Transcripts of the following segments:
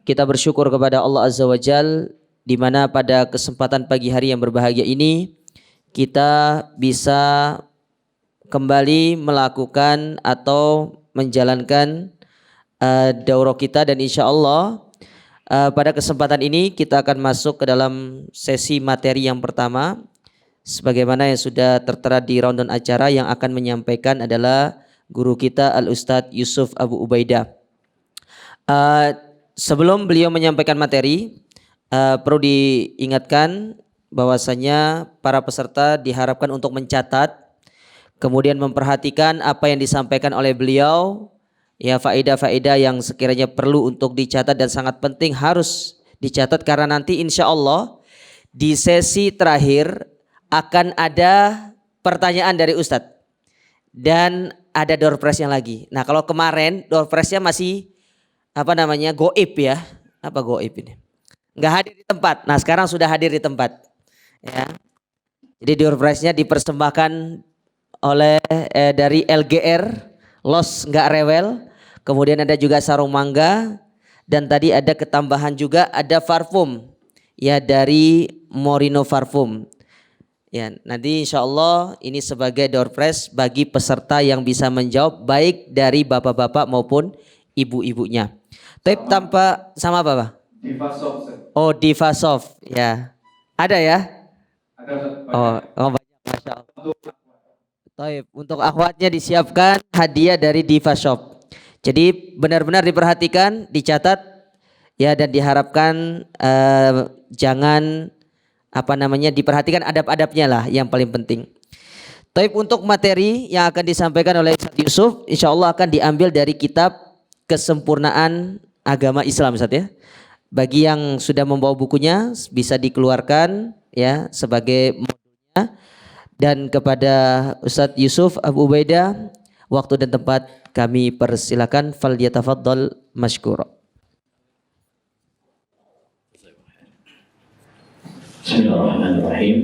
kita bersyukur kepada Allah Azza wa Jal di mana pada kesempatan pagi hari yang berbahagia ini kita bisa kembali melakukan atau menjalankan daurah kita, dan insya Allah pada kesempatan ini kita akan masuk ke dalam sesi materi yang pertama. Sebagaimana yang sudah tertera di rundown acara, yang akan menyampaikan adalah guru kita Al-Ustadz Yusuf Abu Ubaidah. Sebelum beliau menyampaikan materi, perlu diingatkan bahwasanya para peserta diharapkan untuk mencatat, kemudian memperhatikan apa yang disampaikan oleh beliau, ya, faedah-faedah yang sekiranya perlu untuk dicatat dan sangat penting harus dicatat, karena nanti insya Allah di sesi terakhir akan ada pertanyaan dari Ustadz dan ada door prize-nya lagi. Nah, kalau kemarin door prize-nya masih goib ya. Apa goib ini? Nggak hadir di tempat. Nah, sekarang sudah hadir di tempat. Ya. Jadi door prize-nya dipersembahkan oleh dari LGR, Los Nggak Rewel. Kemudian ada juga sarung mangga, dan tadi ada ketambahan juga ada parfum ya dari Morino Parfum. Ya, nanti insya Allah ini sebagai door prize bagi peserta yang bisa menjawab, baik dari bapak-bapak maupun ibu-ibunya. Tapi tanpa sama apa Pak? Divasoft. Oh, Divasoft ya. Ada ya? Ada. Oh banyak, Masya Allah. Taib, untuk akhwatnya disiapkan hadiah dari Divasoft. Jadi benar-benar diperhatikan, dicatat ya, dan diharapkan jangan diperhatikan adab-adabnya lah yang paling penting. Taib, untuk materi yang akan disampaikan oleh Ustaz Yusuf insya Allah akan diambil dari kitab Kesempurnaan Agama Islam, Ustaz ya. Bagi yang sudah membawa bukunya bisa dikeluarkan ya sebagai modulnya. Dan kepada Ustaz Yusuf Abu Ubaidah, waktu dan tempat kami persilakan, falyatafaddal mashkura. Bismillahirrahmanirrahim.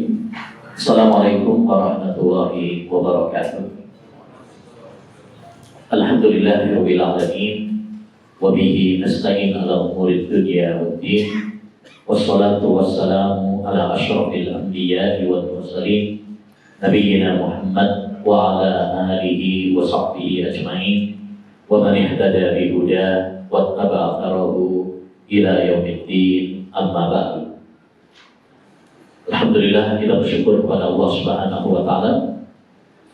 Assalamualaikum warahmatullahi wabarakatuh. Alhamdulillahirabbil alamin. Wa bihi nasta'in ala umurid dunya waddin. Wassalatu wassalamu ala asyrafil anbiya'i wal mursalin nabiyyina Muhammad wa ala alihi wa sahbihi ajma'in wa man ihtada bi huda wa tabi'a atharahu ila yaumiddin, amma ba'du. Alhamdulillah, kita bersyukur kepada Allah Subhanahu wa taala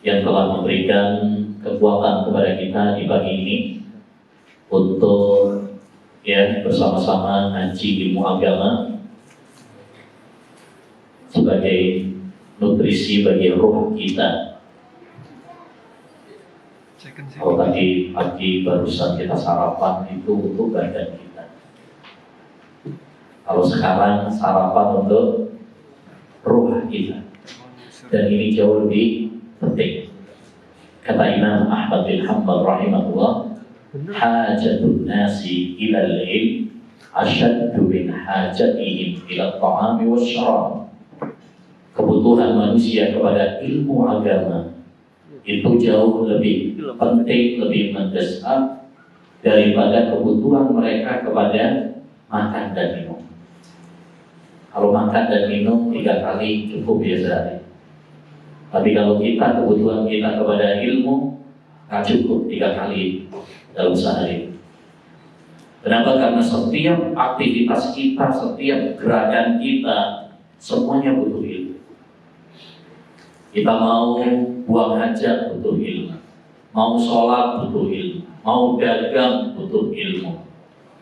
yang telah memberikan kekuatan kepada kita di pagi ini untuk bersama-sama ngaji ilmu agama sebagai nutrisi bagi roh kita. Kalau tadi pagi barusan kita sarapan itu untuk badan kita. Kalau sekarang sarapan untuk roh kita, dan ini jauh lebih penting. Kata Imam Ahmad bin Hanbal rahimahullah, hajatun nasi ilal ilm asyaddu min hajatihim ila ta'ami wasyarab. Kebutuhan manusia kepada ilmu agama itu jauh lebih penting, lebih mendesak daripada kebutuhan mereka kepada makan dan minum. Kalau makan dan minum 3 kali cukup ya sehari. Tapi kalau kebutuhan kita kepada ilmu tak cukup 3 kali dalam sehari. Kenapa? Karena setiap aktivitas kita, setiap gerakan kita, semuanya butuh ilmu. Kita mau buang hajat butuh ilmu, mau sholat butuh ilmu, mau dagang butuh ilmu,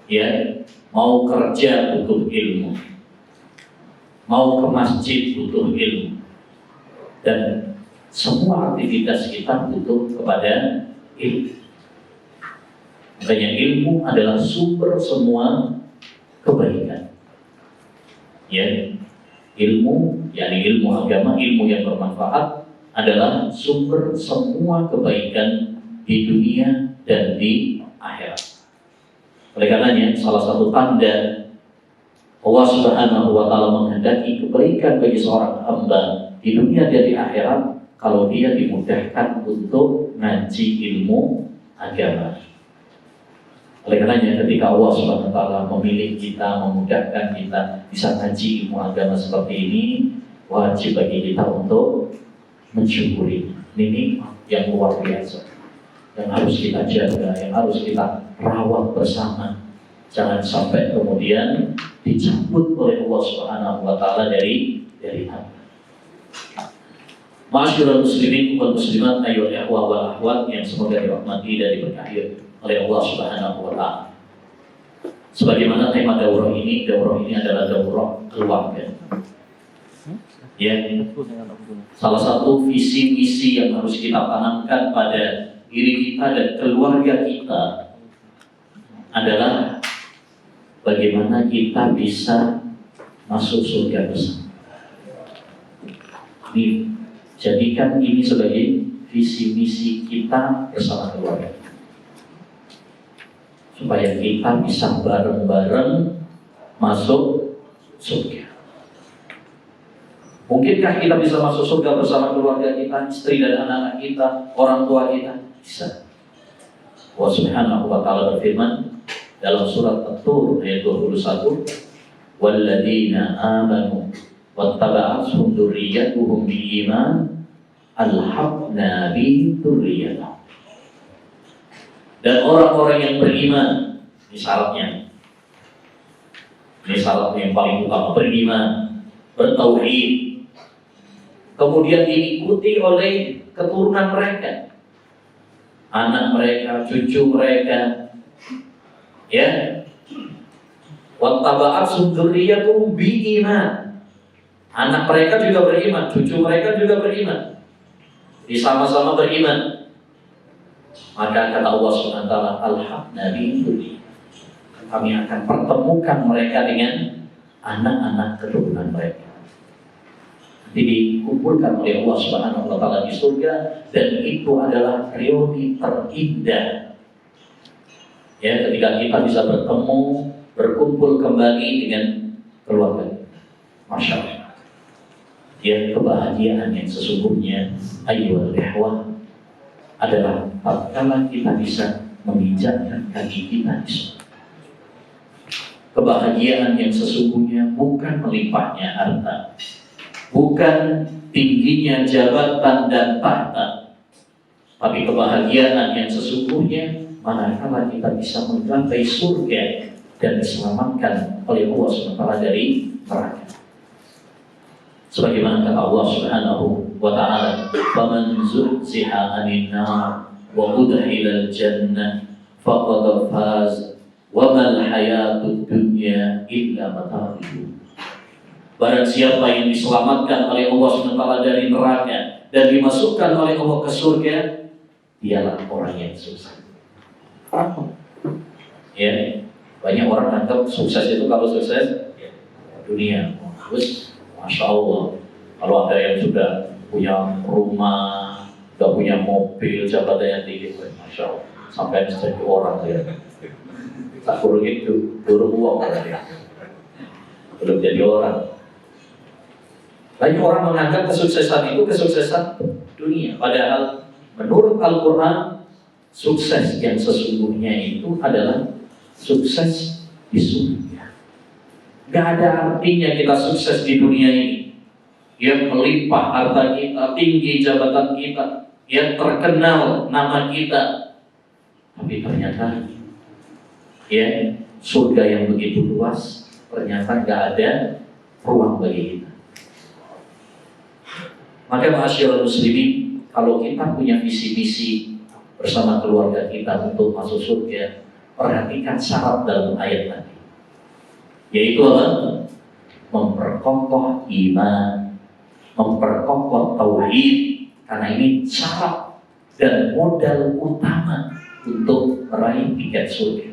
ya, mau kerja butuh ilmu, mau ke masjid butuh ilmu, dan semua aktivitas kita butuh kepada ilmu. Makanya ilmu adalah sumber semua kebaikan. Ya, ilmu, yakni ilmu agama, ilmu yang bermanfaat adalah sumber semua kebaikan di dunia dan di akhirat. Oleh karenanya, salah satu tanda Allah Subhanahu wa taala menghendaki kebaikan bagi seorang hamba di dunia dan di akhirat kalau dia dimudahkan untuk ngaji ilmu agama. Oleh karenanya ketika Allah Subhanahu wa taala memilih kita, memudahkan kita bisa ngaji ilmu agama seperti ini, wajib bagi kita untuk mensyukuri. Ini yang luar biasa, yang harus kita jaga, yang harus kita rawat bersama. Jangan sampai kemudian dicabut oleh Allah Subhanahu wa taala dari hamba. Ma'asyiral muslimin wal muslimat ayyuhal ikhwah wal akhwat yang semoga dirahmati dan diberkahi oleh Allah Subhanahu wa taala. Sebagaimana tema daurah ini adalah daurah keluarga. Ya, salah satu visi misi yang harus kita tanamkan pada diri kita dan keluarga kita adalah bagaimana kita bisa masuk surga bersama. Jadikan ini sebagai visi misi kita bersama keluarga, supaya kita bisa bareng-bareng masuk surga. Mungkinkah kita bisa masuk surga bersama keluarga kita, istri dan anak-anak kita, orang tua kita? Bisa. Allah Subhanahu wa taala berfirman dalam surat At-Tur ayat 21, "Walladzina amanu wattaba'athum dzurriyyatuhum biiman alhaqna bi dzurriyyatihim." Dan orang-orang yang beriman, ini syaratnya yang paling utama, beriman, bertauhid, kemudian diikuti oleh keturunan mereka, anak mereka, cucu mereka, ya. Wattaba'athum dzurriyyatuhum biiman. Anak mereka juga beriman, cucu mereka juga beriman, sama-sama beriman. Maka kata Allah SWT, alhaqna bi dzurriyyatihim, kami akan pertemukan mereka dengan anak-anak keturunan mereka. Jadi dikumpulkan oleh Allah Subhanahu wa taala di surga, dan itu adalah reuni terindah. Ya, ketika kita bisa bertemu, berkumpul kembali dengan keluarga. Masya Allah. Ya, kebahagiaan yang sesungguhnya ayyuhal ikhwah adalah tatkala kita bisa menginjakkan kaki kita di surga. Kebahagiaan yang sesungguhnya bukan melimpahnya harta, bukan tingginya jabatan dan tahta, tapi kebahagiaan yang sesungguhnya manakala kita bisa menggapai surga dan diselamatkan oleh Allah SWT dari neraka. Sebagaimana kata Allah Subhanahu wa taala, "Faman zuhziha 'anil nar wa udkhilal jannah faqad faz wa mal hayatud dunya illa mata'ul ghurur." Barang siapa yang diselamatkan oleh Allah SWT dari neraka dan dimasukkan oleh Allah ke surga, dialah orang yang sukses. Ya, banyak orang anggap sukses itu kalau sukses dunia. Terus, masya Allah, kalau ada yang sudah punya rumah, sudah punya mobil, jabatan yang tinggi, masya Allah, sampai jadi orang ya. Tak kurang itu, burung uang ya. Belum jadi orang. Banyak orang menganggap kesuksesan itu kesuksesan dunia. Padahal menurut Al-Quran, sukses yang sesungguhnya itu adalah sukses di surga. Gak ada artinya kita sukses di dunia ini, yang melimpah harta kita, tinggi jabatan kita, yang terkenal nama kita, tapi ternyata ya surga yang begitu luas ternyata gak ada ruang bagi kita. Maka ma'asyiral muslimin, kalau kita punya visi-misi bersama keluarga kita untuk masuk surga, perhatikan syarat dalam ayat tadi, yaitu apa? Memperkokoh iman, memperkokoh tauhid, karena ini syarat dan modal utama untuk meraih tiket surga.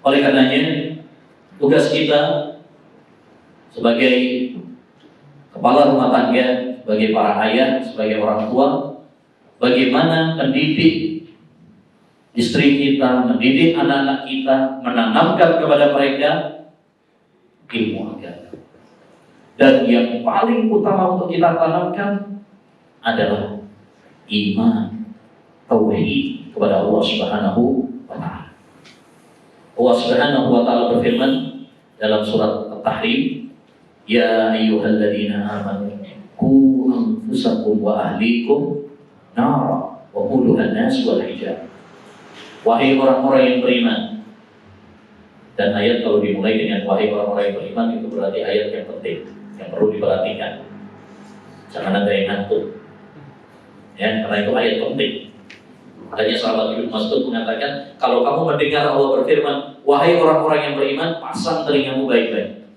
Oleh karenanya, tugas kita sebagai kepala rumah tangga, sebagai para ayah, sebagai orang tua, bagaimana mendidik istri kita, mendidik anak-anak kita, menanamkan kepada mereka ilmu agama. Dan yang paling utama untuk kita tanamkan adalah iman, tauhid kepada Allah Subhanahu wa ta'ala. Allah Subhanahu wa ta'ala berfirman dalam surat At-Tahrim, ya ayyuhalladzina amanu qu anfusakum wa ahlikum nara wa quduha an-nas wal hijarah. Wahai orang-orang yang beriman. Dan ayat kalau dimulai dengan wahai orang-orang yang beriman itu berarti ayat yang penting, yang perlu diperhatikan. Jangan ada yang ngantuk. Ya, karena itu ayat penting. Makanya sahabat Ibnu Mas'ud mengatakan, kalau kamu mendengar Allah berfirman, wahai orang-orang yang beriman, pasang telingamu baik-baik.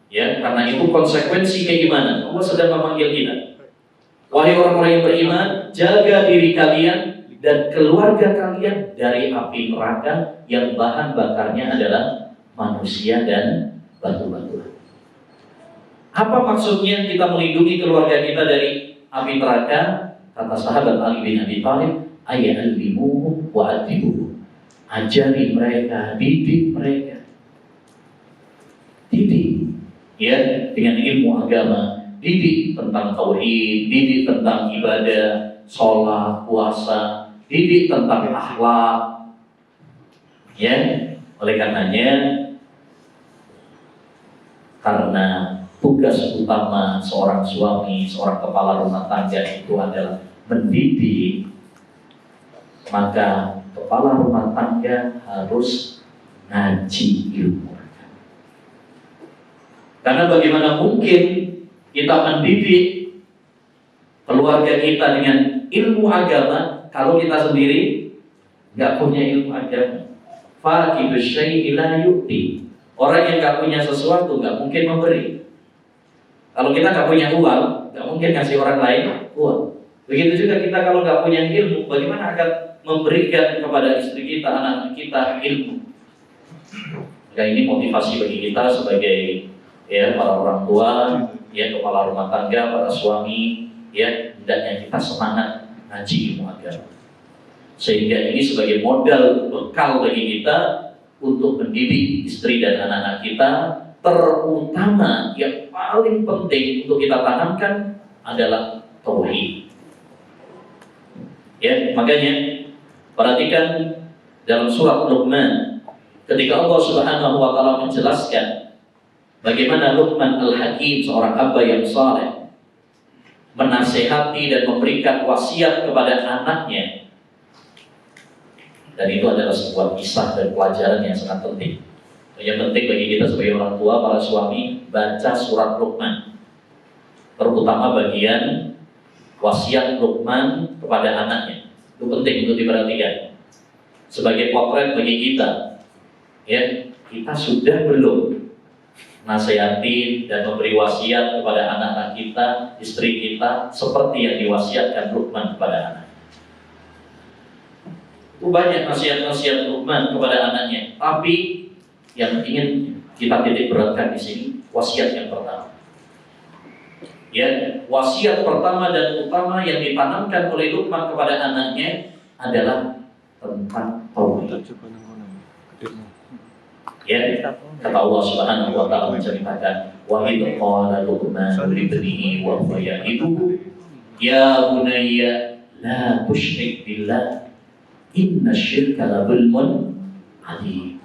Ya, karena itu konsekuensi keimanan. Allah sedang memanggil kita. Wahai orang-orang yang beriman, jaga diri kalian dan keluarga kalian dari api neraka yang bahan bakarnya adalah manusia dan batu-batuan. Apa maksudnya kita melindungi keluarga kita dari api neraka? Kata sahabat Ali bin Abi Thalib, ay'allimuhum wa adibuhum. Ajari mereka, didik mereka. Didik ya dengan ilmu agama, didik tentang tauhid, didik tentang ibadah, sholat, puasa, didik tentang akhlak. Ya, oleh karenanya karena tugas utama seorang suami, seorang kepala rumah tangga itu adalah mendidik, maka kepala rumah tangga harus ngaji ilmu. Karena bagaimana mungkin kita mendidik keluarga kita dengan ilmu agama kalau kita sendiri nggak punya ilmu agama? Faqidu syai'i la yu'ti. Orang yang nggak punya sesuatu nggak mungkin memberi. Kalau kita nggak punya uang, nggak mungkin ngasih orang lain uang. Begitu juga kita kalau nggak punya ilmu, bagaimana akan memberikan kepada istri kita, anak-anak kita ilmu? Maka ini motivasi bagi kita sebagai ya para orang tua, ya kepala rumah tangga, para suami, ya hendaknya kita semangat ngaji ilmu agama. Sehingga ini sebagai modal bekal bagi kita untuk mendidik istri dan anak-anak kita. Terutama yang paling penting untuk kita tanamkan adalah tauhid. Ya, makanya perhatikan dalam surat Luqman ketika Allah Subhanahu wa taala menjelaskan bagaimana Luqman Al-Hakim, seorang abah yang saleh, menasihati dan memberikan wasiat kepada anaknya. Dan itu adalah sebuah kisah dan pelajaran yang sangat penting. Yang penting bagi kita sebagai orang tua, para suami, baca surat Luqman. Terutama bagian wasiat Luqman kepada anaknya. Itu penting untuk diperhatikan. Sebagai potret bagi kita, ya, kita sudah belum nasihati dan memberi wasiat kepada anak-anak kita, istri kita, seperti yang diwasiatkan Luqman kepada anak. Itu banyak nasihat-nasihat Luqman kepada anaknya, tapi yang ingin kita titik beratkan di sini wasiat yang pertama. Ya, wasiat pertama dan utama yang ditanamkan oleh Luqman kepada anaknya adalah tentang tauhid. Ya, kata Allah Subhanahu wa taala menceritakan, wa idh qala Luqman li ibnihi wa huwa ya'iduhu ya bunayya la tusyrik billah innasyirka la dzulmun 'adzim.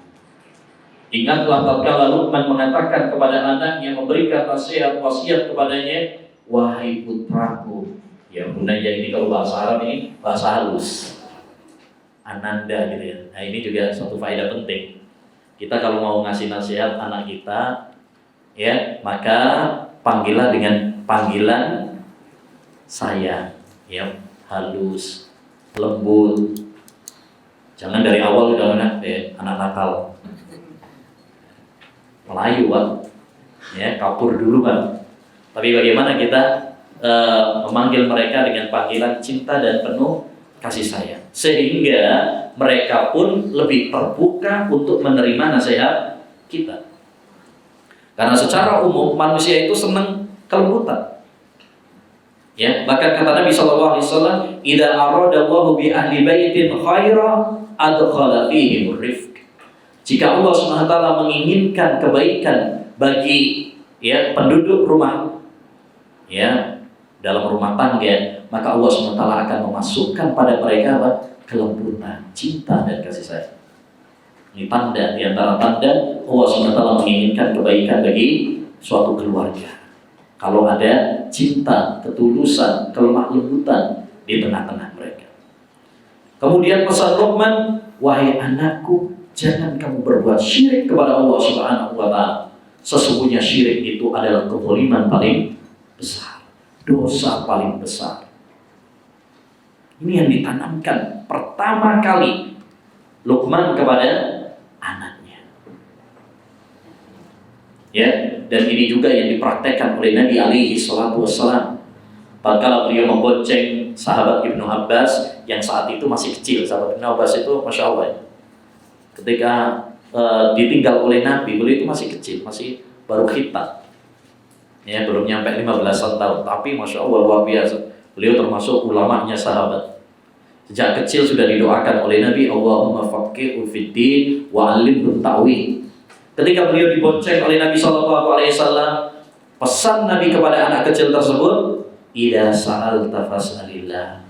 Ingatlah tatkala Luqman mengatakan kepada anaknya, memberikan nasihat wasiat kepadanya, wahai putraku. Ya bunayya ini kalau bahasa Arab ini bahasa halus, ananda gitu ya. Nah ini juga suatu faedah penting. Kita kalau mau ngasih nasihat anak kita, ya maka panggillah dengan panggilan saya, ya halus, lembut. Jangan dari awal udah anak nakal. Melayu Pak, ya kapur dulu Pak. Tapi bagaimana kita memanggil mereka dengan panggilan cinta dan penuh kasih sayang, sehingga mereka pun lebih terbuka untuk menerima nasihat kita. Karena secara umum manusia itu senang kelembutan. Ya, bahkan kata Nabi SAW, "Idza aradallahu bi ahli baitin khaira adkhala fihim rifq." Jika Allah SWT menginginkan kebaikan bagi ya penduduk rumah, ya dalam rumah tangga, maka Allah SWT akan memasukkan pada mereka apa? Kelembutan, cinta dan kasih sayang. Ini tanda, di antara tanda Allah SWT menginginkan kebaikan bagi suatu keluarga. Kalau ada cinta, ketulusan, kelemah lembutan di tengah-tengah mereka. Kemudian pesan Luqman, wahai anakku, jangan kamu berbuat syirik kepada Allah Subhanahu wa Ta'ala. Sesungguhnya syirik itu adalah kezaliman paling besar, dosa paling besar. Ini yang ditanamkan pertama kali Luqman kepada anaknya. Ya, dan ini juga yang dipraktekkan oleh Nabi alaihi salatu wassalam. Tatkala beliau membonceng sahabat Ibnu Abbas yang saat itu masih kecil. Sahabat Ibnu Abbas itu Masya Allah ya. Ketika ditinggal oleh Nabi, beliau itu masih kecil, masih baru khitan. Ya, belum nyampe 15 tahun, tapi Masya Allah luar biasa. Beliau termasuk ulamanya sahabat. Sejak kecil sudah didoakan oleh Nabi, Allahumma faqihu fiddin wa 'allimhu ta'wil. Ketika beliau dibonceng oleh Nabi SAW, pesan Nabi kepada anak kecil tersebut, idza sa'alta fas'alillah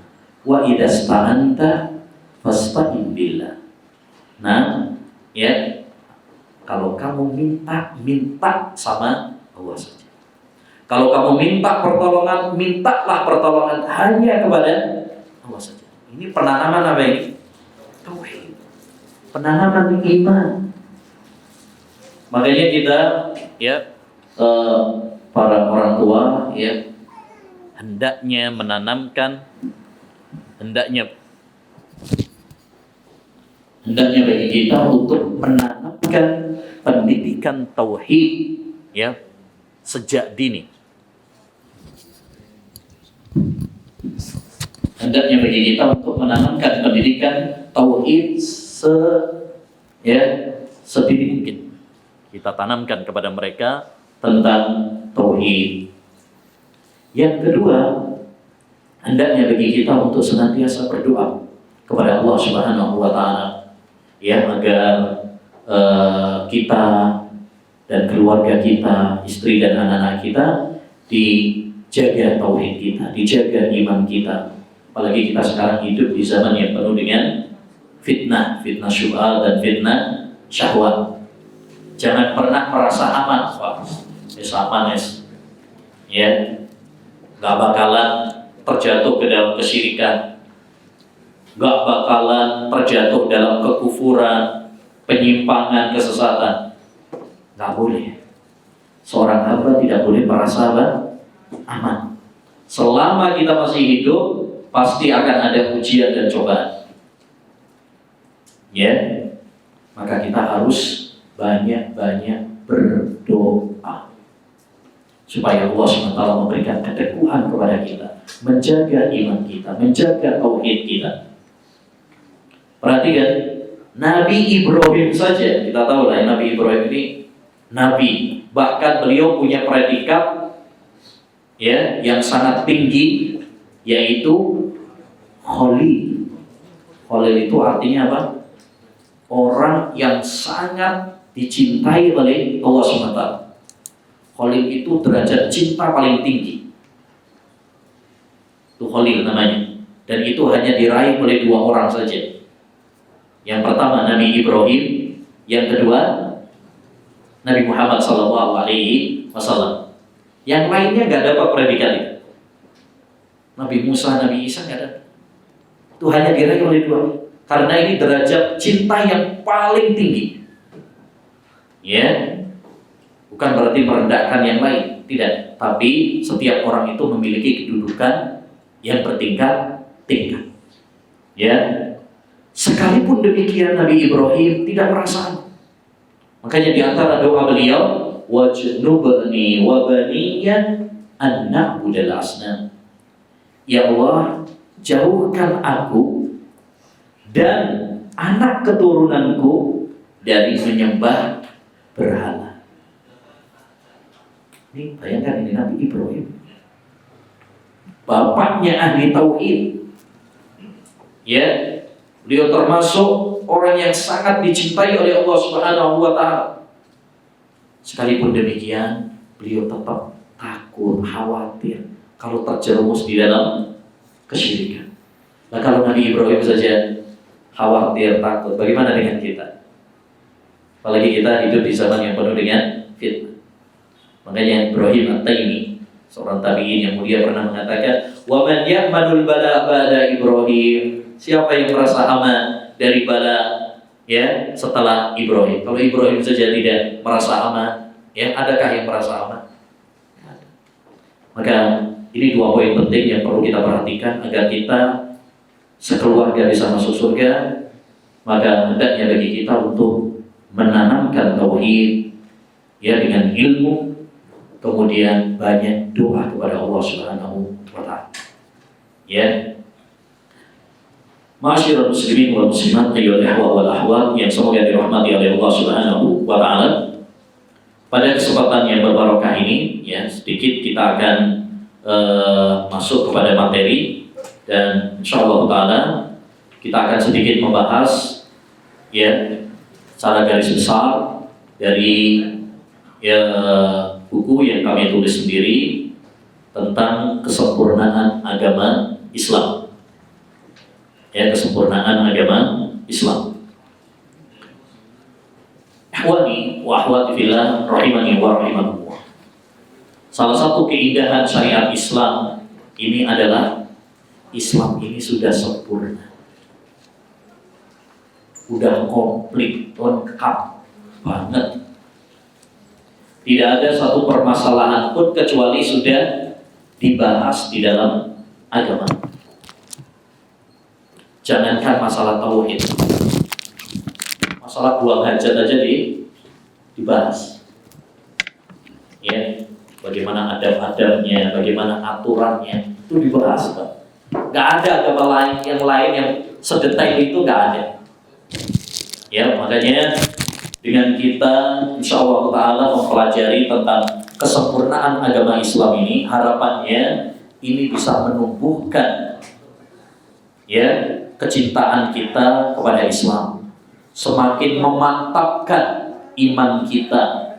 wa idza sta'anta fasta'in billah. Nah, ya, kalau kamu minta sama Allah saja. Kalau kamu minta pertolongan, mintalah pertolongan hanya kepada Allah saja. Ini penanaman apa ini? Tauhid. Penanaman iman. Makanya kita, ya, para orang tua, ya, hendaknya bagi kita untuk menanamkan pendidikan tauhid, ya, sejak dini. Hendaknya bagi kita untuk menanamkan pendidikan tauhid sedini mungkin. Kita tanamkan kepada mereka tentang tauhid. Yang kedua, hendaknya bagi kita untuk senantiasa berdoa kepada Allah Subhanahu wa Ta'ala, ya, agar kita dan keluarga kita, istri dan anak-anak kita dijaga tauhid kita, dijaga iman kita. Apalagi kita sekarang hidup di zaman yang penuh dengan fitnah syubhat dan fitnah syahwat. Jangan pernah merasa aman, Pak. Ya, nggak bakalan terjatuh ke dalam kesyirikan, nggak bakalan terjatuh dalam kekufuran, penyimpangan, kesesatan. Nggak boleh. Seorang hamba tidak boleh merasa aman. Selama kita masih hidup, pasti akan ada ujian dan cobaan. Ya, maka kita harus banyak-banyak berdoa supaya Allah SWT memberikan keteguhan kepada kita, menjaga iman kita, menjaga tauhid kita. Perhatikan, Nabi Ibrahim saja, kita tahu lah Nabi Ibrahim ini Nabi, bahkan beliau punya predikat, ya, yang sangat tinggi, yaitu Khalil. Khalil itu artinya apa? Orang yang sangat dicintai oleh Allah SWT. Khalil itu derajat cinta paling tinggi. Itu Khalil namanya. Dan itu hanya diraih oleh 2 orang saja. Yang pertama Nabi Ibrahim, yang kedua Nabi Muhammad SAW. Yang lainnya nggak dapat predikat itu. Nabi Musa, Nabi Isa nggak ada. Itu hanya diraih oleh 2. Karena ini derajat cinta yang paling tinggi. Ya, bukan berarti merendahkan yang lain, tidak. Tapi setiap orang itu memiliki kedudukan yang bertingkat-tingkat. Ya, sekalipun demikian Nabi Ibrahim tidak merasa aman. Makanya di antara doa beliau, wajnubni wa baniya an na'budal asnam. Ya Allah, jauhkan aku dan anak keturunanku dari menyembah berhala. Ini bayangkan, ini Nabi Ibrahim, bapaknya ahli tauhid. Ya, beliau termasuk orang yang sangat dicintai oleh Allah Subhanahu wa Ta'ala. Sekalipun demikian, beliau tetap takut, khawatir kalau terjerumus di dalam kesyirikan. Nah kalau Nabi Ibrahim saja khawatir, takut, bagaimana dengan kita? Apalagi kita hidup di zaman yang penuh dengan fitnah. Makanya Ibrahim At-Taimi, seorang tabi'in yang mulia, pernah mengatakan, "Wa man ya'manul bala ba'da Ibrahim." Siapa yang merasa aman dari bala ya setelah Ibrahim? Kalau Ibrahim saja tidak merasa aman, ya adakah yang merasa aman? Maka ini dua poin penting yang perlu kita perhatikan agar kita sekeluarga bisa masuk surga. Maka hendaknya bagi kita untuk menanamkan tauhid ya dengan ilmu, kemudian banyak doa kepada Allah Subhanahu wa taala. Ya. Ma'asyiral muslimin wal muslimat ayyuhal ikhwah wal akhwat yang semoga dirahmati oleh Allah Subhanahu wa taala. Pada kesempatan yang berbarokah ini ya sedikit kita akan masuk kepada materi dan insyaallah taala kita akan sedikit membahas ya secara garis besar dari ya buku yang kami tulis sendiri tentang kesempurnaan agama Islam. Ya, kesempurnaan agama Islam. Ikhwani wa akhwati fillah rahimani wa rahimakumullah. Salah satu keindahan syariat Islam ini adalah Islam ini sudah sempurna. Udah komplit, lengkap banget. Tidak ada satu permasalahan pun kecuali sudah dibahas di dalam agama. Jangankan masalah tauhid, masalah buang hajat aja dibahas. Ya, bagaimana adab-adabnya, bagaimana aturannya itu dibahas, Pak. Gak ada agama lain yang sedetail itu, gak ada. Ya, makanya dengan kita insyaallah taala mempelajari tentang kesempurnaan agama Islam ini, harapannya ini bisa menumbuhkan ya kecintaan kita kepada Islam, semakin memantapkan iman kita,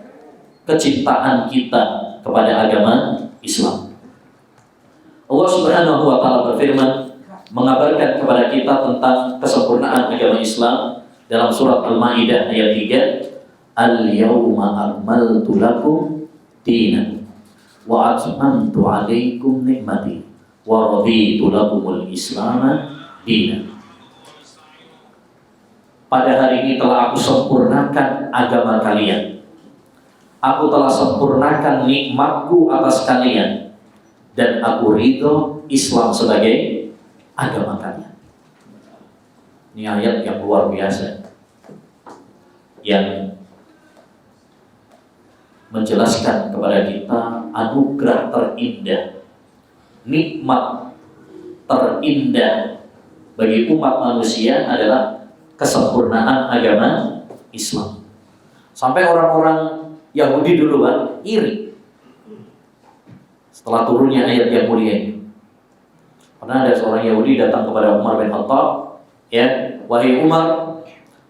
kecintaan kita kepada agama Islam. Allah Subhanahu wa taala berfirman mengabarkan kepada kita tentang kesempurnaan agama Islam dalam surat Al-Maidah ayat 3, "Al-yauma akmaltu lakum dinakum wa atmamtu 'alaikum ni'mati wa raditu lakumul Islam dinan." Pada hari ini telah aku sempurnakan agama kalian. Aku telah sempurnakan nikmatku atas kalian dan aku ridho Islam sebagai agama kalian. Ini ayat yang luar biasa yang menjelaskan kepada kita anugerah terindah, nikmat terindah bagi umat manusia adalah kesempurnaan agama Islam. Sampai orang-orang Yahudi dulu iri setelah turunnya ayat yang mulia ini. Pernah ada seorang Yahudi datang kepada Umar bin Khattab, ya, "Wahai Umar,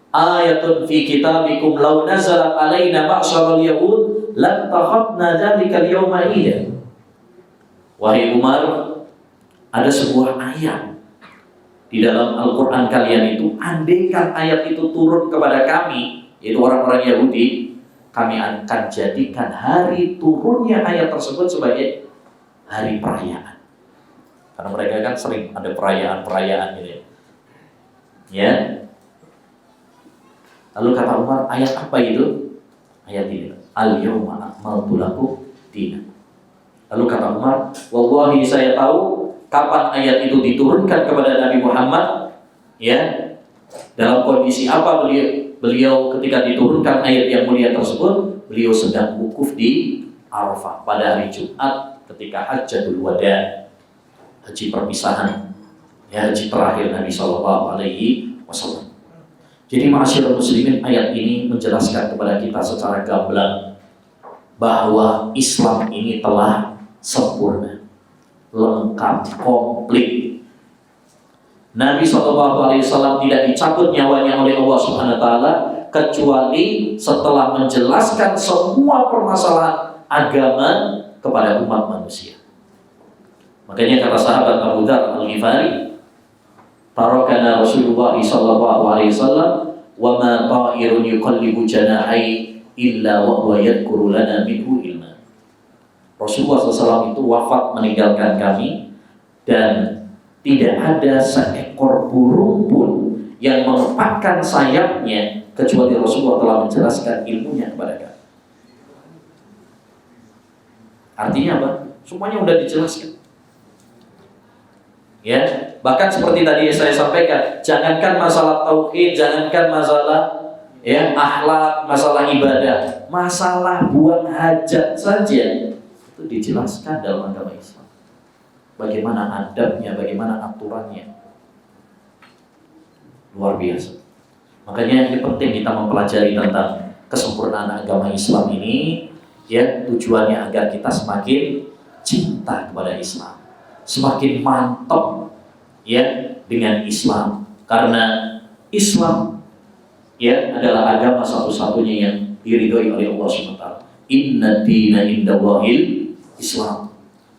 ayatun fi kitabikum law nazalat alaina ma'syaral yahud lan takhadna dzalika al-yawma ida." Wahai Umar, ada sebuah ayat di dalam Al-Quran kalian itu, andaikan ayat itu turun kepada kami, yaitu orang-orang Yahudi, kami akan jadikan hari turunnya ayat tersebut sebagai hari perayaan. Karena mereka kan sering ada perayaan-perayaan gitu ya. Ya. Lalu kata Umar, ayat apa itu? Ayat ini, "Al-yawma akmaltu lakum dinakum." Lalu kata Umar, "Wallahi saya tahu kapan ayat itu diturunkan kepada Nabi Muhammad, ya, dalam kondisi apa beliau ketika diturunkan ayat yang mulia tersebut, beliau sedang wukuf di Arafah pada hari Jumat ketika Hajjatul Wada, haji perpisahan, ya, haji terakhir Nabi Shallallahu Alaihi Wasallam. Jadi ma'asyiral muslimin, ayat ini menjelaskan kepada kita secara gamblang bahwa Islam ini telah sempurna, lengkap, komplit. Nabi SAW tidak dicabut nyawanya oleh Allah Subhanahu Wa Taala kecuali setelah menjelaskan semua permasalahan agama kepada umat manusia. Makanya kata sahabat Abu Dzar Al-Ghifari, tarakana Rasulullah sallallahu alaihi wasallam wa ma ta'irun yuqallibu janahi illa wa huwa yadhkuru lana minhu ilma. Rasulullah SAW itu wafat meninggalkan kami, dan tidak ada seekor burung pun yang mengepakkan sayapnya kecuali Rasulullah telah menjelaskan ilmunya kepada kami. Artinya apa? Semuanya sudah dijelaskan. Ya, bahkan seperti tadi saya sampaikan, jangankan masalah tauhid, jangankan masalah akhlak, masalah ibadah, masalah buang hajat saja itu dijelaskan dalam agama Islam. Bagaimana adabnya, bagaimana aturannya. Luar biasa. Makanya ini penting kita mempelajari tentang kesempurnaan agama Islam ini, ya, tujuannya agar kita semakin cinta kepada Islam, semakin mantap ya dengan Islam, karena Islam ya adalah agama satu-satunya yang diridhoi oleh Allah SWT. Inna dina indallahil Islam.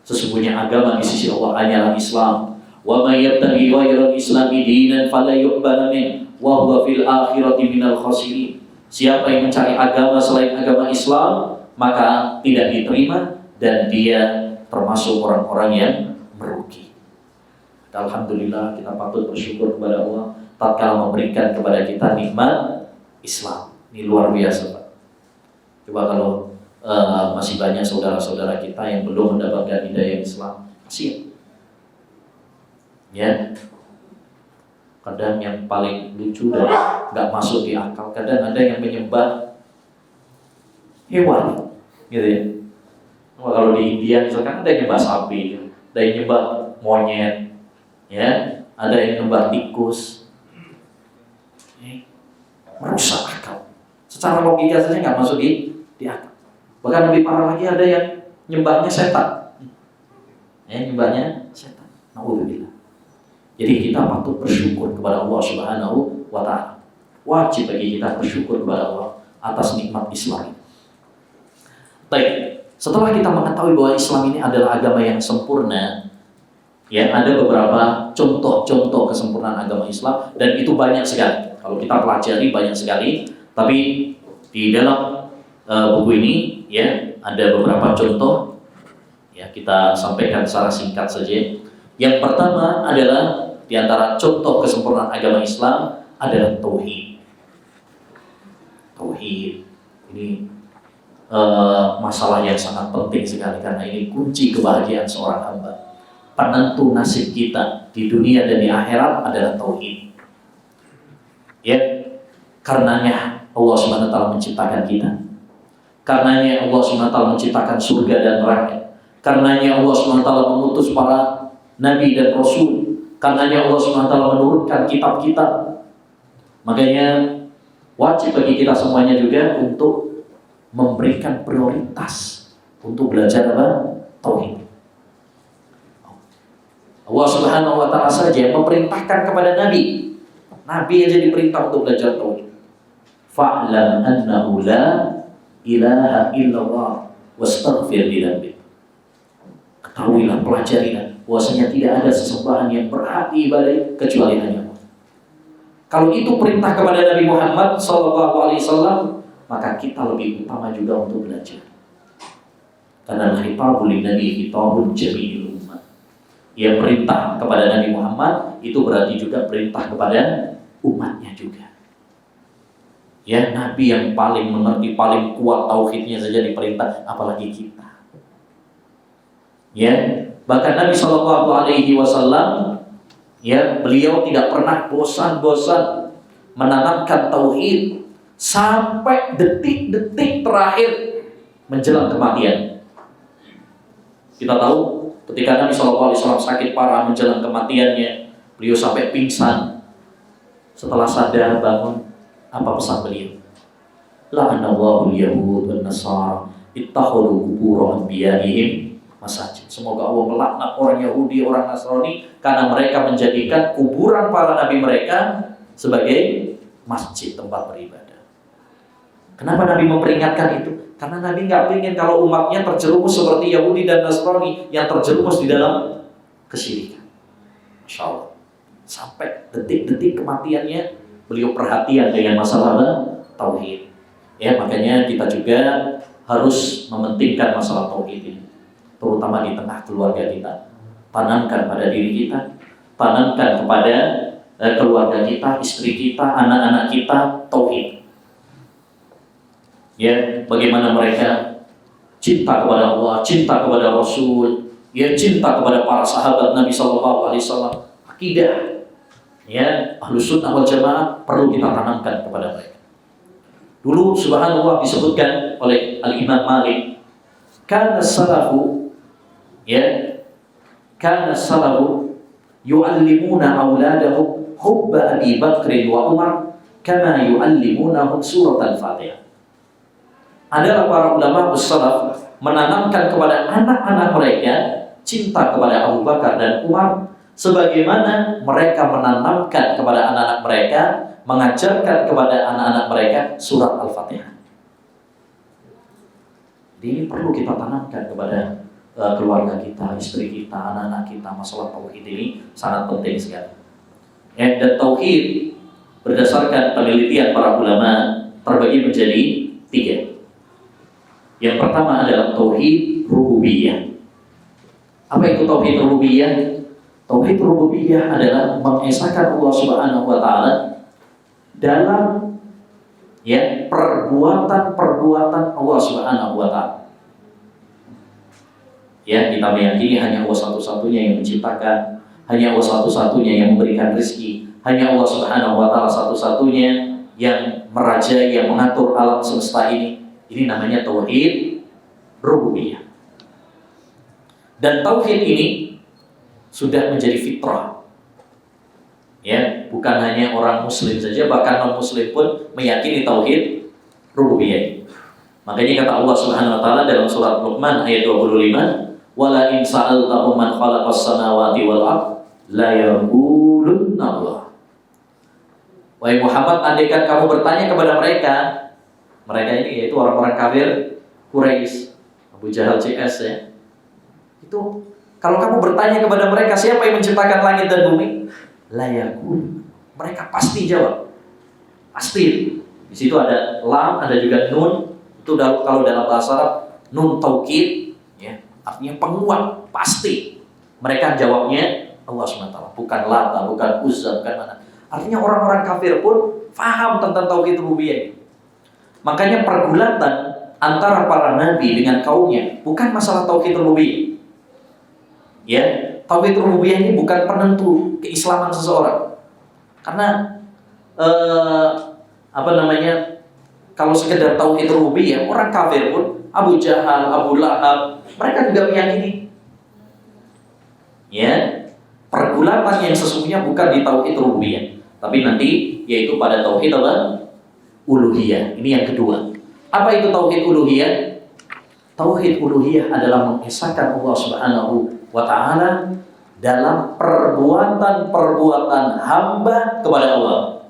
Sesungguhnya agama di sisi Allah hanyalah Islam. Wa may yabtaghi ghairal islami dinan fala yuqbal min wa huwa fil akhirati minal khasirin. Siapa yang mencari agama selain agama Islam, maka tidak diterima dan dia termasuk orang-orang yang merugi. Alhamdulillah, kita patut bersyukur kepada Allah tatkala memberikan kepada kita nikmat Islam. Ini luar biasa, Pak. Coba kalau masih banyak saudara-saudara kita yang belum mendapatkan hidayah Islam, kasihan. Ya, kadang yang paling lucu dan nggak masuk di akal, kadang ada yang menyembah hewan, gitu ya. Kalau di India misalkan ada yang nyembah sapi, ada yang nyembah monyet, ya, ada yang nyembah tikus, merusak akal. Secara logika saja nggak masuk di akal. Bahkan lebih parah lagi, ada yang nyembahnya setan, nyembahnya setan. Naudzubillah. Jadi kita patut bersyukur kepada Allah Subhanahu wa Ta'ala. Wajib bagi kita bersyukur kepada Allah atas nikmat Islam. Baik. Setelah kita mengetahui bahwa Islam ini adalah agama yang sempurna, ya, ada beberapa contoh-contoh kesempurnaan agama Islam, dan itu banyak sekali. Kalau kita pelajari banyak sekali, tapi di dalam buku ini, ya, ada beberapa contoh, ya, kita sampaikan secara singkat saja. Yang pertama adalah di antara contoh kesempurnaan agama Islam adalah tauhid. Tauhid ini masalah yang sangat penting sekali, karena ini kunci kebahagiaan seorang hamba. Penentu nasib kita di dunia dan di akhirat adalah tauhid. Ya, karenanya Allah SWT menciptakan kita. Karenanya Allah SWT menciptakan surga dan neraka. Karenanya Allah SWT mengutus para nabi dan rasul. Karenanya Allah SWT menurunkan kitab-kitab. Makanya wajib bagi kita semuanya juga untuk memberikan prioritas untuk belajar apa? Tauhid. Allah Subhanahu wa Ta'ala saja memerintahkan kepada Nabi aja diperintah untuk belajar tauhid. Fa'lam annahu la ilaha illallah wastaghfir lidzambik. Ketahuilah, pelajarilah bahwasanya tidak ada sesembahan yang berhak diibadahi kecuali hanya Allah. Kalau itu perintah kepada Nabi Muhammad SAW, maka kita lebih utama juga untuk belajar. Karena khitabul Nabi khitabun jami'il ummah. Yang perintah kepada Nabi Muhammad itu berarti juga perintah kepada umatnya juga. Ya, Nabi yang paling mengerti, paling kuat tauhidnya saja diperintah, apalagi kita. Ya, bahkan Nabi SAW, ya, beliau tidak pernah bosan-bosan menanamkan tauhid sampai detik-detik terakhir menjelang kematian. Kita tahu ketika Nabi SAW sakit parah menjelang kematiannya, beliau sampai pingsan. Setelah sadar bangun, apa pesan beliau? La'anallahu al-yahud wan nasara ittakhadhu qubur anbiya'ihim masajid. Semoga Allah melaknat orang Yahudi, orang Nasrani, karena mereka menjadikan kuburan para nabi mereka sebagai masjid, tempat beribadah. Kenapa Nabi memperingatkan itu? Karena Nabi nggak ingin kalau umatnya terjerumus seperti Yahudi dan Nasrani yang terjerumus di dalam kesyirikan. Masya Allah. Sampai detik-detik kematiannya beliau perhatian dengan masalah tauhid. Ya, makanya kita juga harus mementingkan masalah tauhid ini, terutama di tengah keluarga kita. Tanamkan pada diri kita, tanamkan kepada keluarga kita, istri kita, anak-anak kita tauhid. Ya, bagaimana mereka cinta kepada Allah, cinta kepada Rasul, ya, cinta kepada para sahabat Nabi SAW. Akidah, ya, Ahlus Sunnah wal Jamaah perlu kita tanamkan kepada mereka. Dulu subhanallah disebutkan oleh Al-Imam Malik, kana salafu, ya, kana salafu yu'allimuna auladahum hubba Abi Bakr wa Umar kama yu'allimunahum surat Al-Fatihah. Adalah para ulama salaf menanamkan kepada anak-anak mereka cinta kepada Abu Bakar dan Umar sebagaimana mereka menanamkan kepada anak-anak mereka, mengajarkan kepada anak-anak mereka surat Al-Fatihah. Ini perlu kita tanamkan kepada keluarga kita, istri kita, anak-anak kita. Masalah tauhid ini sangat penting sekali. Dan tauhid berdasarkan penelitian para ulama terbagi menjadi 3. Yang pertama adalah tauhid rububiyah. Apa itu tauhid rububiyah? Tauhid rububiyah adalah mengesahkan Allah Subhanahu wa taala dalam, ya, perbuatan-perbuatan Allah Subhanahu wa taala. Ya, kita meyakini hanya Allah satu-satunya yang menciptakan, hanya Allah satu-satunya yang memberikan rezeki, hanya Allah Subhanahu wa taala satu-satunya yang merajai, yang mengatur alam semesta ini. Ini namanya tauhid rububiyah. Dan tauhid ini sudah menjadi fitrah. Ya, bukan hanya orang muslim saja, bahkan non muslim pun meyakini tauhid rububiyah. Makanya kata Allah Subhanahu wa taala dalam surat Luqman ayat 25, "Wala in sa'altahum man khalaqas samawati wal ard la yaqulunna Allah." Wahai Muhammad, andaikan kamu bertanya kepada mereka ini yaitu orang-orang kafir Quraisy, Abu Jahal CS, ya. Itu kalau kamu bertanya kepada mereka siapa yang menciptakan langit dan bumi, la yaqul, mereka pasti jawab. Pasti. Di situ ada lam, ada juga nun. Itu kalau dalam bahasa Arab nun taukid, ya, artinya penguat, pasti. Mereka jawabnya Allah SWT, bukan Lata, bukan Uzza, bukan mana. Artinya orang-orang kafir pun faham tentang tauhid rububiyah. Makanya pergulatan antara para nabi dengan kaumnya bukan masalah tauhid rububiyah. Ya, tauhid rububiyah ini bukan penentu keislaman seseorang. Karena kalau sekedar tauhid rububiyah, orang kafir pun, Abu Jahal, Abu Lahab, mereka juga meyakini. Ya, pergulatan yang sesungguhnya bukan di tauhid rububiyah, tapi nanti yaitu pada tauhid uluhiyah. Ini yang kedua. Apa itu tauhid uluhiyah? Tauhid uluhiyah adalah mengesahkan Allah Subhanahu wa ta'ala dalam perbuatan-perbuatan hamba kepada Allah.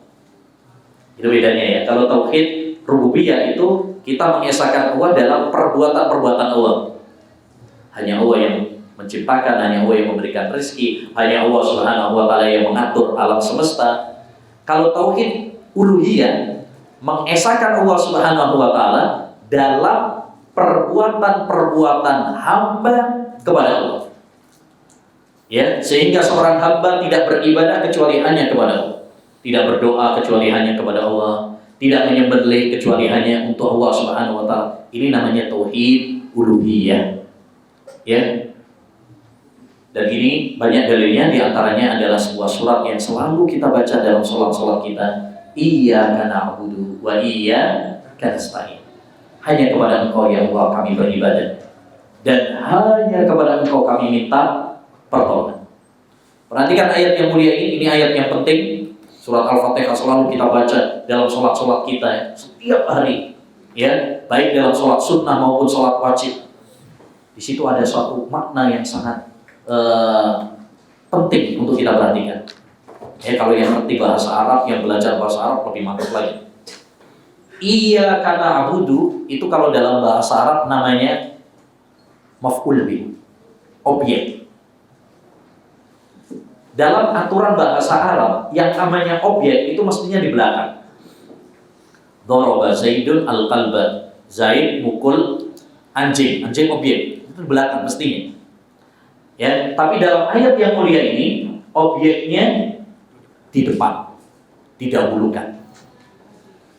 Itu bedanya, ya. Kalau tauhid rububiyah itu kita mengesahkan Allah dalam perbuatan-perbuatan Allah. Hanya Allah yang menciptakan, hanya Allah yang memberikan rezeki, hanya Allah Subhanahu wa ta'ala yang mengatur alam semesta. Kalau tauhid uluhiyah mengesahkan Allah Subhanahu wa ta'ala dalam perbuatan-perbuatan hamba kepada Allah. Ya, sehingga seorang hamba tidak beribadah kecuali hanya kepada Allah, tidak berdoa kecuali hanya kepada Allah, tidak menyembelih kecuali hanya untuk Allah Subhanahu wa taala. Ini namanya tauhid uluhiyah. Ya. Dan ini banyak dalilnya, di antaranya adalah sebuah surat yang selalu kita baca dalam salat-salat kita, Iyyaka na'budu wa iyyaka nasta'in. Hanya kepada Engkau ya Allah kami beribadah, dan hanya kepada Engkau kami minta pertolongan. Perhatikan ayat yang mulia ini ayat yang penting. Surat Al-Fatihah selalu kita baca dalam sholat-sholat kita, ya, setiap hari, ya, baik dalam sholat sunnah maupun sholat wajib. Di situ ada suatu makna yang sangat penting untuk kita perhatikan. Ya, kalau yang ngerti bahasa Arab, yang belajar bahasa Arab lebih mantap lagi. Iyyaka na'budu itu kalau dalam bahasa Arab namanya maf'ul bih, objek. dalam aturan bahasa Arab yang namanya objek itu mestinya di belakang. Daraba Zaidun al-qalba. Zaid mukul anjing, anjing objek. Itu di belakang mestinya. Ya, tapi dalam ayat yang mulia ini objeknya di depan, didahulukan.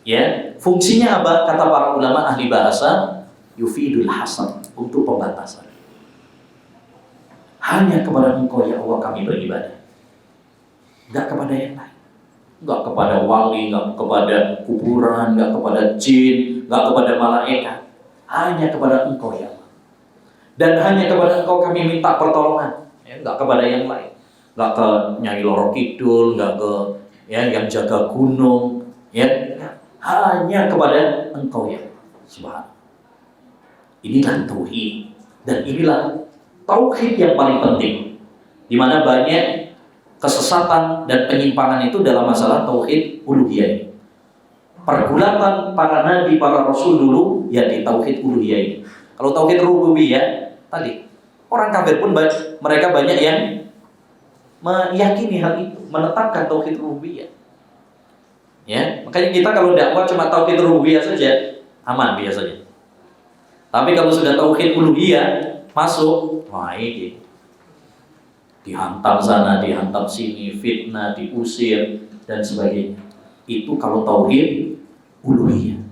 Ya, fungsinya apa? Kata para ulama ahli bahasa, yufidul hasad, untuk pembatasan. Hanya kepada Engkau ya Allah kami beribadah. Enggak kepada yang lain. Enggak kepada wali, enggak kepada kuburan, enggak kepada jin, enggak kepada malaikat. Hanya kepada Engkau ya Allah. Dan hanya kepada Engkau kami minta pertolongan. Ya, enggak kepada yang lain. Enggak ke Nyai Loro Kidul, enggak ke yang jaga gunung, ya. Hanya kepada Engkau ya Subhanahu. Inilah tauhid, dan inilah tauhid yang paling penting, di mana banyak kesesatan dan penyimpangan itu dalam masalah tauhid uluhiyah. Pergulatan para nabi, para rasul dulu ya di tauhid uluhiyah ini. Kalau tauhid rububiyah tadi, orang kafir pun mereka banyak yang meyakini hal itu, menetapkan tauhid rububiyah. Ya, makanya kita kalau dakwah cuma tauhid rububiyah saja aman biasanya. Tapi kalau sudah tauhid uluhiyah masuk, wah ini dihantam sana, dihantam sini, fitnah, diusir dan sebagainya. Itu kalau tauhid uluhiyah.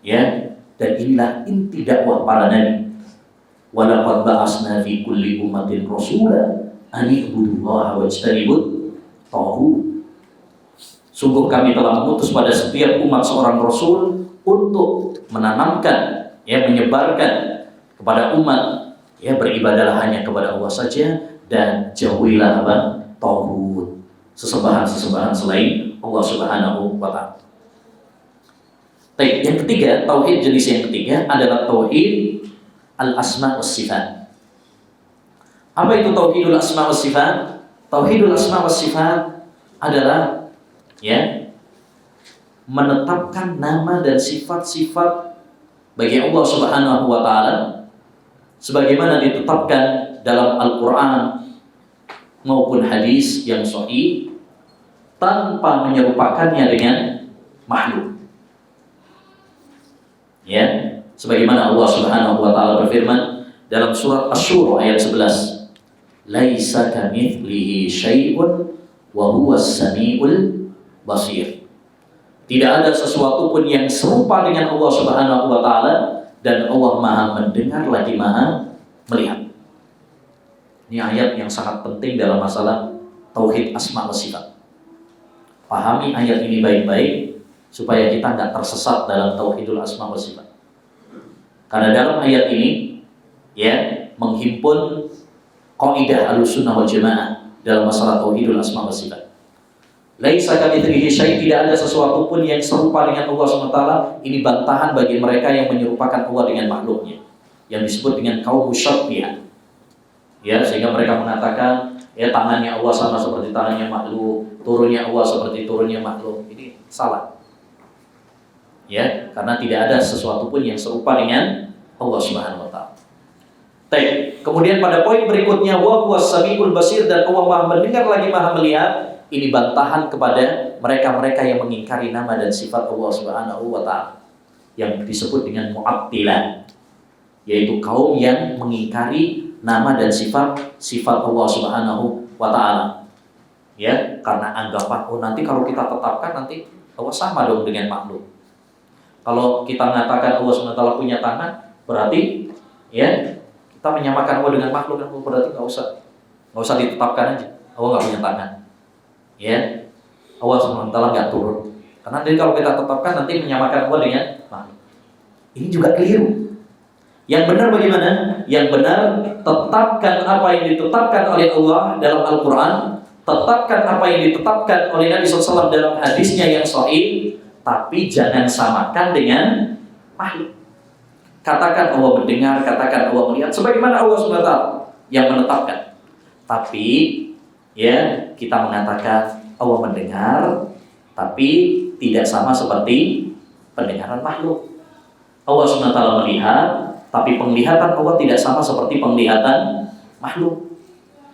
Ya, dan inilah inti dakwah para nabi. Wa laqad ba'asna fi kulli ummatin rasula an i'budullaha wajtanibut taghut. Sungguh kami telah mengutus pada setiap umat seorang rasul untuk menanamkan, ya, menyebarkan kepada umat, ya, beribadahlah hanya kepada Allah saja dan jauhilah apa? Taghut, sesembahan-sesembahan selain Allah Subhanahu wa taala. Baik, yang ketiga, tauhid jenis yang ketiga adalah tauhid al-asma was sifat. Apa itu tauhidul asma was sifat? Tauhidul asma was sifat adalah, ya, menetapkan nama dan sifat-sifat bagi Allah Subhanahu wa taala sebagaimana ditetapkan dalam Al-Qur'an maupun hadis yang sahih tanpa menyerupakannya dengan makhluk. Ya, sebagaimana Allah Subhanahu wa taala berfirman dalam surat Asy-Syura ayat 11, "Laisa kamitslihi syai'un wa huwas samiul basir." Tidak ada sesuatu pun yang serupa dengan Allah Subhanahu wa taala, dan Allah Maha mendengar lagi Maha melihat. Ini ayat yang sangat penting dalam masalah tauhid asma wa sifat. Pahami ayat ini baik-baik supaya kita tidak tersesat dalam tauhidul asma wa sifat. Karena dalam ayat ini, ya, menghimpun kaidah Ahlussunnah wal Jamaah dalam masalah tauhidul asma wa sifat. Laisa kamitslihi syai', tidak ada sesuatu pun yang serupa dengan Allah SWT. Ini bantahan bagi mereka yang menyerupakan Allah dengan makhluknya, yang disebut dengan kaum musyabbihah. Ya, sehingga mereka mengatakan, ya, tangannya Allah sama seperti tangannya makhluk, turunnya Allah seperti turunnya makhluk. Ini salah. Ya, karena tidak ada sesuatu pun yang serupa dengan Allah Subhanahu wa taala. Baik, kemudian pada poin berikutnya, wa huwas samiul basir, dan Allah Maha mendengar lagi Maha melihat. Ini bantahan kepada mereka-mereka yang mengingkari nama dan sifat Allah Subhanahu wa taala, yang disebut dengan Mu'attilah, yaitu kaum yang mengingkari nama dan sifat Allah Subhanahu wa taala. Ya, karena anggapan, oh, nanti kalau kita tetapkan nanti Allah sama dong dengan makhluk. Kalau kita mengatakan Allah Subhanahu wa taala punya tangan, berarti, ya, kita menyamakan Allah dengan makhluk, kan berarti enggak usah ditetapkan aja. Allah enggak punya tangan. Ya, Allah SWT nggak turun. Karena nanti kalau kita tetapkan nanti menyamakan Allah dengan makhluk. Ini juga keliru. Yang benar bagaimana? Yang benar, tetapkan apa yang ditetapkan oleh Allah dalam Al-Quran, tetapkan apa yang ditetapkan oleh Nabi SAW dalam hadisnya yang sahih, tapi jangan samakan dengan makhluk. Katakan Allah mendengar, katakan Allah melihat, sebagaimana Allah SWT yang menetapkan. Tapi, ya, kita mengatakan Allah mendengar, tapi tidak sama seperti pendengaran makhluk. Allah SWT melihat, tapi penglihatan Allah tidak sama seperti penglihatan makhluk.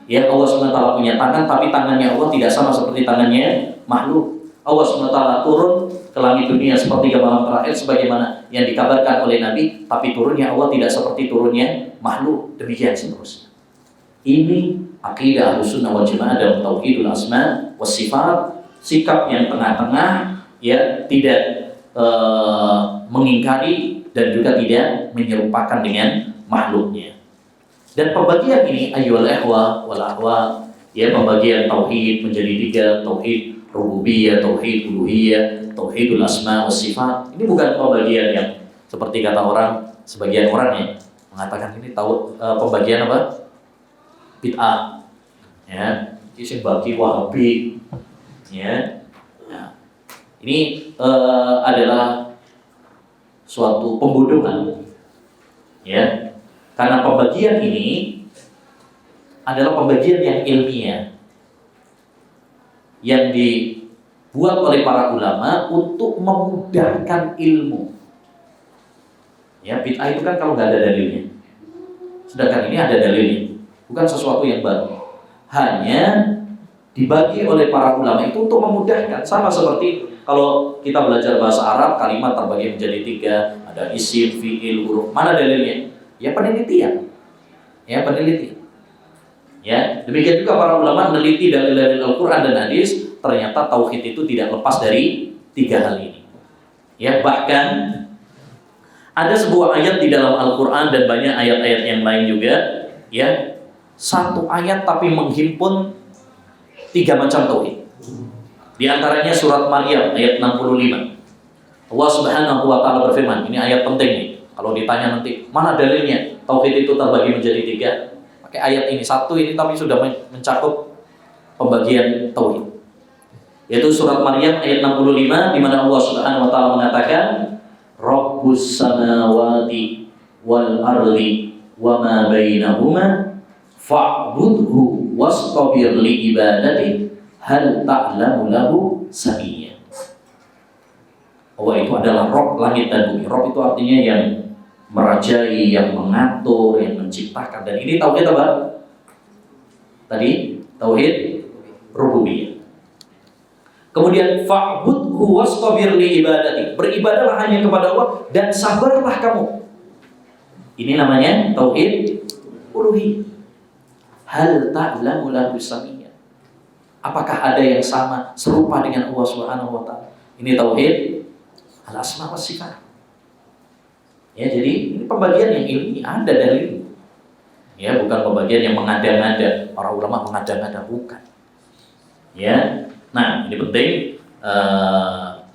Ya, Allah SWT punya tangan, tapi tangannya Allah tidak sama seperti tangannya makhluk. Allah SWT turun ke langit dunia sepertiga malam terakhir sebagaimana yang dikabarkan oleh Nabi, tapi turunnya Allah tidak seperti turunnya makhluk. Demikian seterusnya. Ini akidah Ahlussunnah wal Jamaah dalam tauhidul asma was sifat, sikap yang tengah-tengah, ya, tidak mengingkari dan juga tidak menyerupakan dengan makhluknya. Dan pembagian ini ayyuhal ikhwah wal akhwat, ya, pembagian tauhid menjadi tiga, tauhid rububiyah, tauhid uluhiyah, tauhidul asma was sifat. Ini bukan pembagian yang seperti kata orang, sebagian orang ya mengatakan ini tahu pembagian apa? Bid'ah. Ya, ini bagi Wahabi. Ya. Nah, ini adalah suatu pembodohan. Ya. Karena pembagian ini adalah pembagian yang ilmiah, yang dibuat oleh para ulama untuk memudahkan ilmu. Ya, bid'ah itu kan kalau nggak ada dalilnya. Sedangkan ini ada dalilnya, bukan sesuatu yang baru. Hanya dibagi oleh para ulama itu untuk memudahkan. Sama seperti kalau kita belajar bahasa Arab, kalimat terbagi menjadi tiga, ada isim, fi'il, huruf. Mana dalilnya? Ya, penelitian. Ya, penelitian. Ya, demikian juga para ulama meneliti dalil-dalil Al-Quran dan hadis, ternyata tauhid itu tidak lepas dari tiga hal ini. Ya, bahkan ada sebuah ayat di dalam Al-Quran dan banyak ayat-ayat yang lain juga, ya, satu ayat tapi menghimpun tiga macam tauhid. Di antaranya surat Maryam ayat 65. Allah Subhanahu wa taala berfirman, ini ayat penting nih. Kalau ditanya nanti, mana dalilnya tauhid itu terbagi menjadi tiga? Pakai ayat ini, satu ini tapi sudah mencakup pembagian tauhid. Yaitu surat Maryam ayat 65 di mana Allah Subhanahu wa taala mengatakan, Rabbus samawati wal ardi wa ma bainahuma fa'budhu wastabir li ibadati hal ta'lamu lahu samiyya. Allah itu adalah Rabb langit dan bumi. Rabb itu artinya yang merajai, yang mengatur, yang menciptakan. Dan ini tauhid apa? Tadi tauhid rububiyah. Kemudian fa'budhu wastabir li ibadati. Beribadahlah hanya kepada Allah dan sabarlah kamu. Ini namanya tauhid uluhiyah. Hal ta'lamu lahu samiyya. Apakah ada yang sama serupa dengan Allah Subhanahu wa taala? Ini tauhid al-asma was sifat. Ya, jadi ini pembagian yang ilmi, ada dalil. Ya, bukan pembagian yang mengada-ngada. Para ulama mengada-ngada, bukan. Ya. Nah, ini penting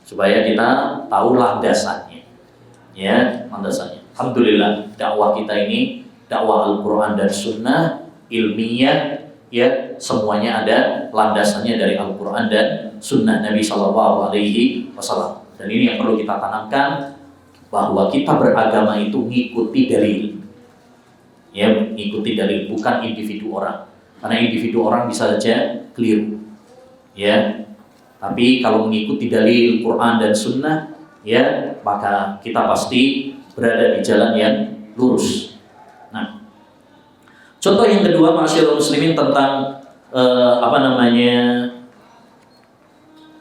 supaya kita tahu landasannya. Ya, landasannya. Alhamdulillah, dakwah kita ini dakwah Al-Qur'an dan Sunnah ilmiah, ya, semuanya ada landasannya dari Al-Qur'an dan Sunnah Nabi Shallallahu Alaihi Wasallam. Dan ini yang perlu kita tanamkan, bahwa kita beragama itu mengikuti dalil. Ya, mengikuti dalil, bukan individu orang. Karena individu orang bisa saja keliru. Ya, tapi kalau mengikuti dalil Quran dan Sunnah, ya, maka kita pasti berada di jalan yang lurus. Nah, contoh yang kedua, ma'asyiral muslimin, tentang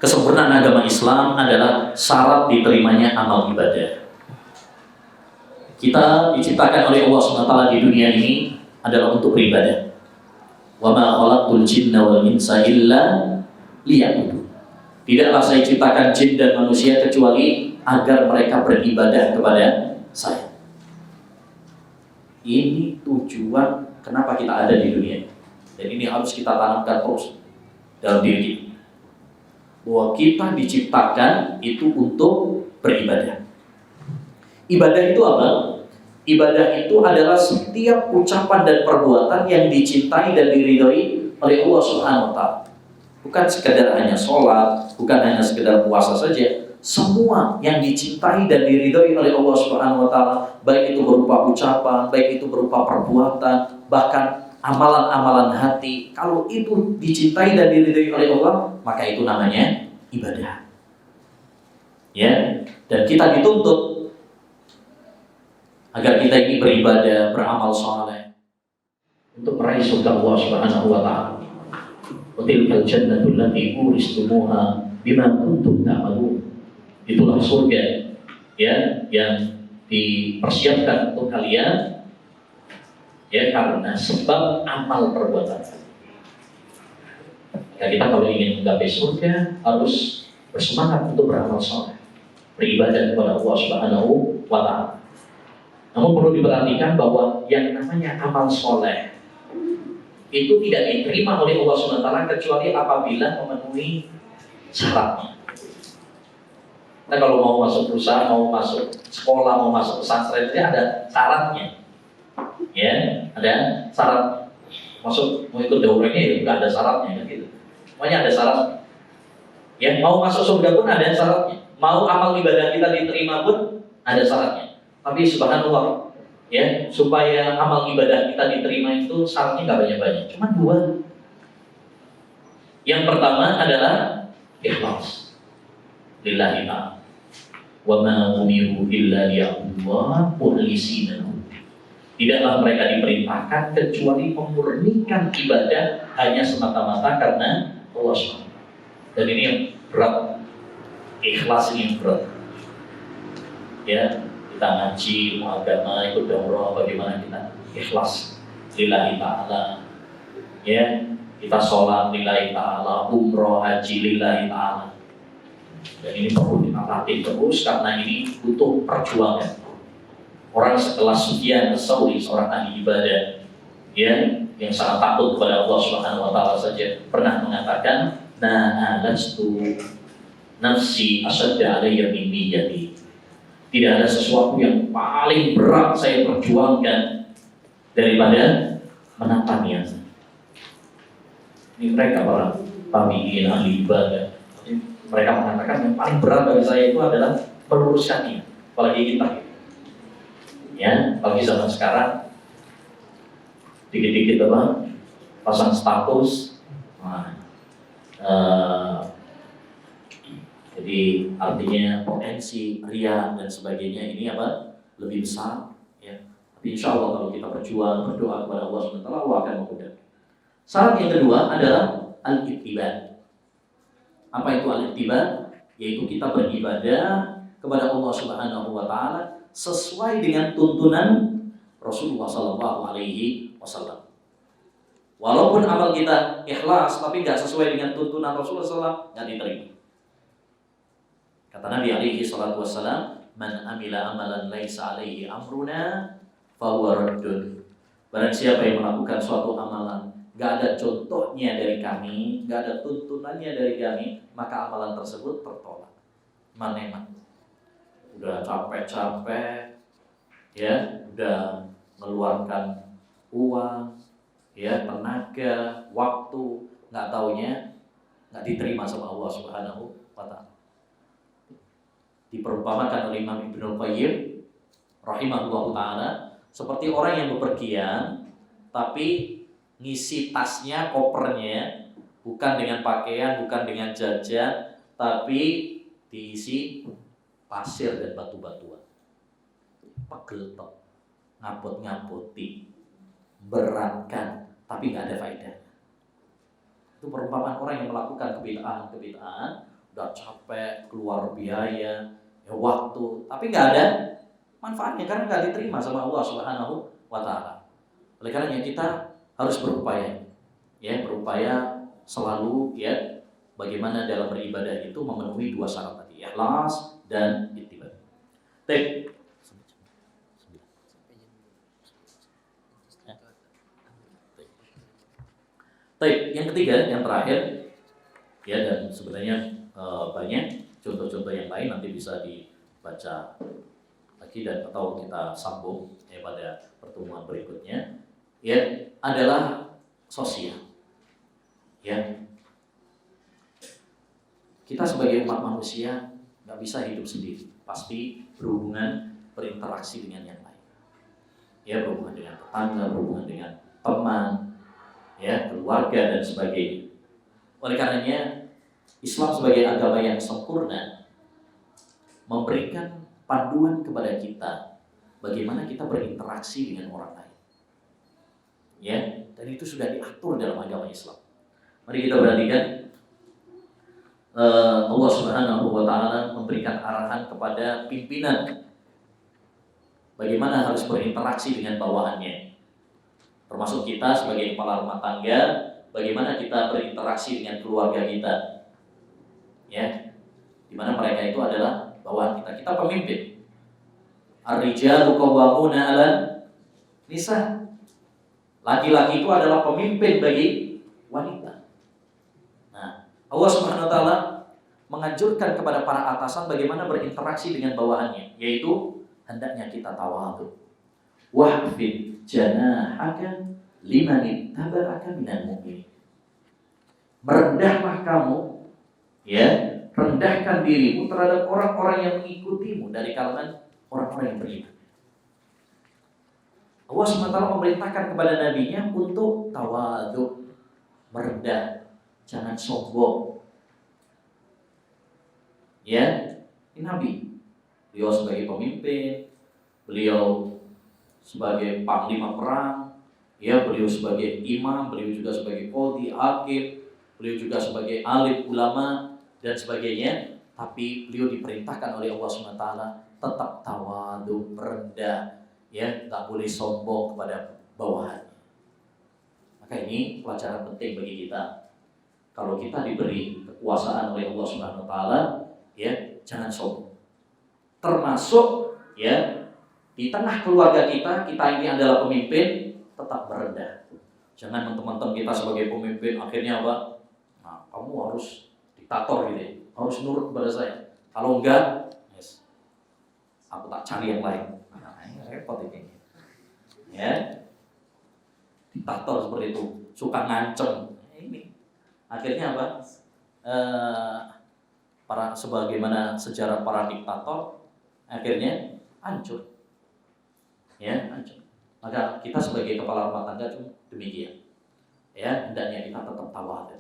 kesempurnaan agama Islam adalah syarat diterimanya amal ibadah. Kita diciptakan oleh Allah SWT di dunia ini adalah untuk beribadah. Wa ma khalaqtul jinna wal insa illa liya'budun. Tidaklah saya ciptakan jin dan manusia kecuali agar mereka beribadah kepada saya. Ini tujuan kenapa kita ada di dunia. Dan ini harus kita tanamkan terus dalam diri kita. Bahwa kita diciptakan itu untuk beribadah. Ibadah itu apa? Ibadah itu adalah setiap ucapan dan perbuatan yang dicintai dan diridhoi oleh Allah Subhanahu wa taala. Bukan sekedar hanya sholat, bukan hanya sekedar puasa saja. Semua yang dicintai dan diridhoi oleh Allah Subhanahu wa taala, baik itu berupa ucapan, baik itu berupa perbuatan, bahkan amalan-amalan hati, kalau itu dicintai dan diridhoi oleh Allah, maka itu namanya ibadah. Ya, dan kita dituntut agar kita ini beribadah, beramal saleh. untuk meraih surga Allah Subhanahu wa taala. Tilkal jannatu allati uristumuha bima kuntum ta'malun. Itulah surga ya yang dipersiapkan untuk kalian ya karena sebab amal perbuatan. Ya, kita kalau ingin menggapai surga harus bersemangat untuk beramal saleh, beribadah kepada Allah Subhanahu wa taala. Namun perlu diperhatikan bahwa yang namanya amal soleh itu tidak diterima oleh Allah Subhanahu wa taala kecuali apabila memenuhi syaratnya. Nah, kalau mau masuk perusahaan, mau masuk sekolah, mau masuk pesantren itu ada syaratnya. Ya, ada syarat. Masuk mau ikut daurahnya ya enggak ada syaratnya kan gitu. Semuanya ada syaratnya. Ya, mau masuk surga pun ada syaratnya. Mau amal ibadah kita diterima pun ada syaratnya. Tapi subhanallah, ya, supaya amal ibadah kita diterima itu syaratnya nggak banyak-banyak, cuma 2. Yang pertama adalah ikhlas lillahi ta'ala. Wa ma umiru illa liya'budullaha mukhlishina. Tidaklah mereka diperintahkan kecuali memurnikan ibadah hanya semata-mata karena Allah SWT. Dan ini yang berat, ikhlas ini yang berat. Ya, kita ngaji ilmu agama, ikut daurah, bagaimana kita ikhlas lillahi ta'ala. Ya, kita sholat lillahi ta'ala, umroh, haji lillahi ta'ala. Dan ini perlu kita latih terus karena ini butuh perjuangan. Orang setelah Sufyan Ats-Tsauri, seorang ahli ibadah ya, yang sangat takut kepada Allah Subhanahu wa taala saja pernah mengatakan, na'alastu nafsi asyadda alayya min niyyati. Tidak ada sesuatu yang paling berat saya perjuangkan daripada menata niat. Ini mereka para tabi'in ahli ibadah. Mereka mengatakan yang paling berat bagi saya itu adalah meluruskan niat. Apalagi kita, ya, apalagi zaman sekarang, dikit-dikit apa, pasang status. Jadi artinya potensi ria dan sebagainya ini apa lebih besar, ya. Tapi insya Allah kalau kita berjuang berdoa kepada Allah SWT, Allah akan memudahkan. Syarat yang kedua adalah al-ittiba. Apa itu al-ittiba? Yaitu kita beribadah kepada Allah Subhanahu wa taala sesuai dengan tuntunan Rasulullah SAW. Walaupun amal kita ikhlas tapi nggak sesuai dengan tuntunan Rasulullah SAW, nggak diterima. Kata Nabi alaihi salatu wassalam, man amila amalan laisa alaihi amruna fahuwa raddun. Barang siapa yang melakukan suatu amalan gak ada contohnya dari kami, gak ada tuntunannya dari kami, maka amalan tersebut tertolak. Maneman. Udah capek-capek, ya, udah mengeluarkan uang, ya, tenaga, waktu, nggak taunya nggak diterima sama Allah Subhanahu wa taala. Diperumpamakan oleh Imam Ibnul Qayyim rahimahullahu taala seperti orang yang bepergian tapi ngisi tasnya, kopernya bukan dengan pakaian, bukan dengan jajan, tapi diisi pasir dan batu-batuan. Pegel tok, ngaput-ngaputi, beratkan, tapi nggak ada faedah. Itu perumpamaan orang yang melakukan kebid'ahan, udah capek, keluar biaya, ya waktu, tapi nggak ada manfaatnya karena nggak diterima sama Allah Subhanahu wa taala. Oleh karenanya kita harus berupaya, ya, berupaya selalu, ya, bagaimana dalam beribadah itu memenuhi 2 syarat tadi, ikhlas dan ittiba. Baik. Baik, yang ketiga, yang terakhir, ya, dan sebenarnya banyak contoh-contoh yang lain nanti bisa dibaca lagi dan atau kita sambung, ya, pada pertemuan berikutnya, ya, adalah sosial, ya. Kita sebagai umat manusia nggak bisa hidup sendiri, pasti berhubungan, berinteraksi dengan yang lain, ya, berhubungan dengan tetangga, berhubungan dengan teman, ya, keluarga dan sebagainya. Oleh karenanya Islam sebagai agama yang sempurna memberikan panduan kepada kita bagaimana kita berinteraksi dengan orang lain. Ya, dan itu sudah diatur dalam agama Islam. Mari kita perhatikan, Allah Subhanahu wa Ta'ala memberikan arahan kepada pimpinan bagaimana harus berinteraksi dengan bawahannya, termasuk kita sebagai kepala rumah tangga, bagaimana kita berinteraksi dengan keluarga kita, ya, dimana mereka itu adalah bawahan kita. Kita pemimpin. Ar-rijalu qawwamuna 'alan nisa. Laki-laki itu adalah pemimpin bagi wanita. Nah, Allah Subhanahu wa Ta'ala menganjurkan kepada para atasan bagaimana berinteraksi dengan bawahannya, yaitu hendaknya kita tawadhu. Wahfid janahaka liman ittaba'aka minal mu'minin. Merendahlah kamu, ya, rendahkan dirimu terhadap orang-orang yang mengikutimu dari kalangan orang-orang yang beriman. Allah SWT memerintahkan kepada nabinya untuk tawadhu, merendah, jangan sombong. Ya, ini Nabi. Beliau sebagai pemimpin, beliau sebagai panglima perang, ya, beliau sebagai imam, beliau juga sebagai qadhi, hakim, beliau juga sebagai alim ulama dan sebagainya. Tapi beliau diperintahkan oleh Allah SWT tetap tawadhu, merendah, ya, tak boleh sombong kepada bawahannya. Maka ini pelajaran penting bagi kita. Kalau kita diberi kekuasaan oleh Allah Subhanahu wa Ta'ala, ya, jangan sombong. Termasuk, ya, di tengah keluarga kita ini adalah pemimpin, tetap merendah. Jangan teman-teman kita sebagai pemimpin akhirnya apa? Nah, kamu harus diktator gitu ya, harus nurut kepada saya. Kalau enggak, yes, aku tak cari yang lain. Repot ini, ya, diktator seperti itu, suka ngancem. Ini akhirnya apa? Sebagaimana sejarah para diktator, akhirnya hancur, ya, hancur. Maka kita sebagai kepala rumah tangga demikian, ya, hendaknya kita tetap tawadhu.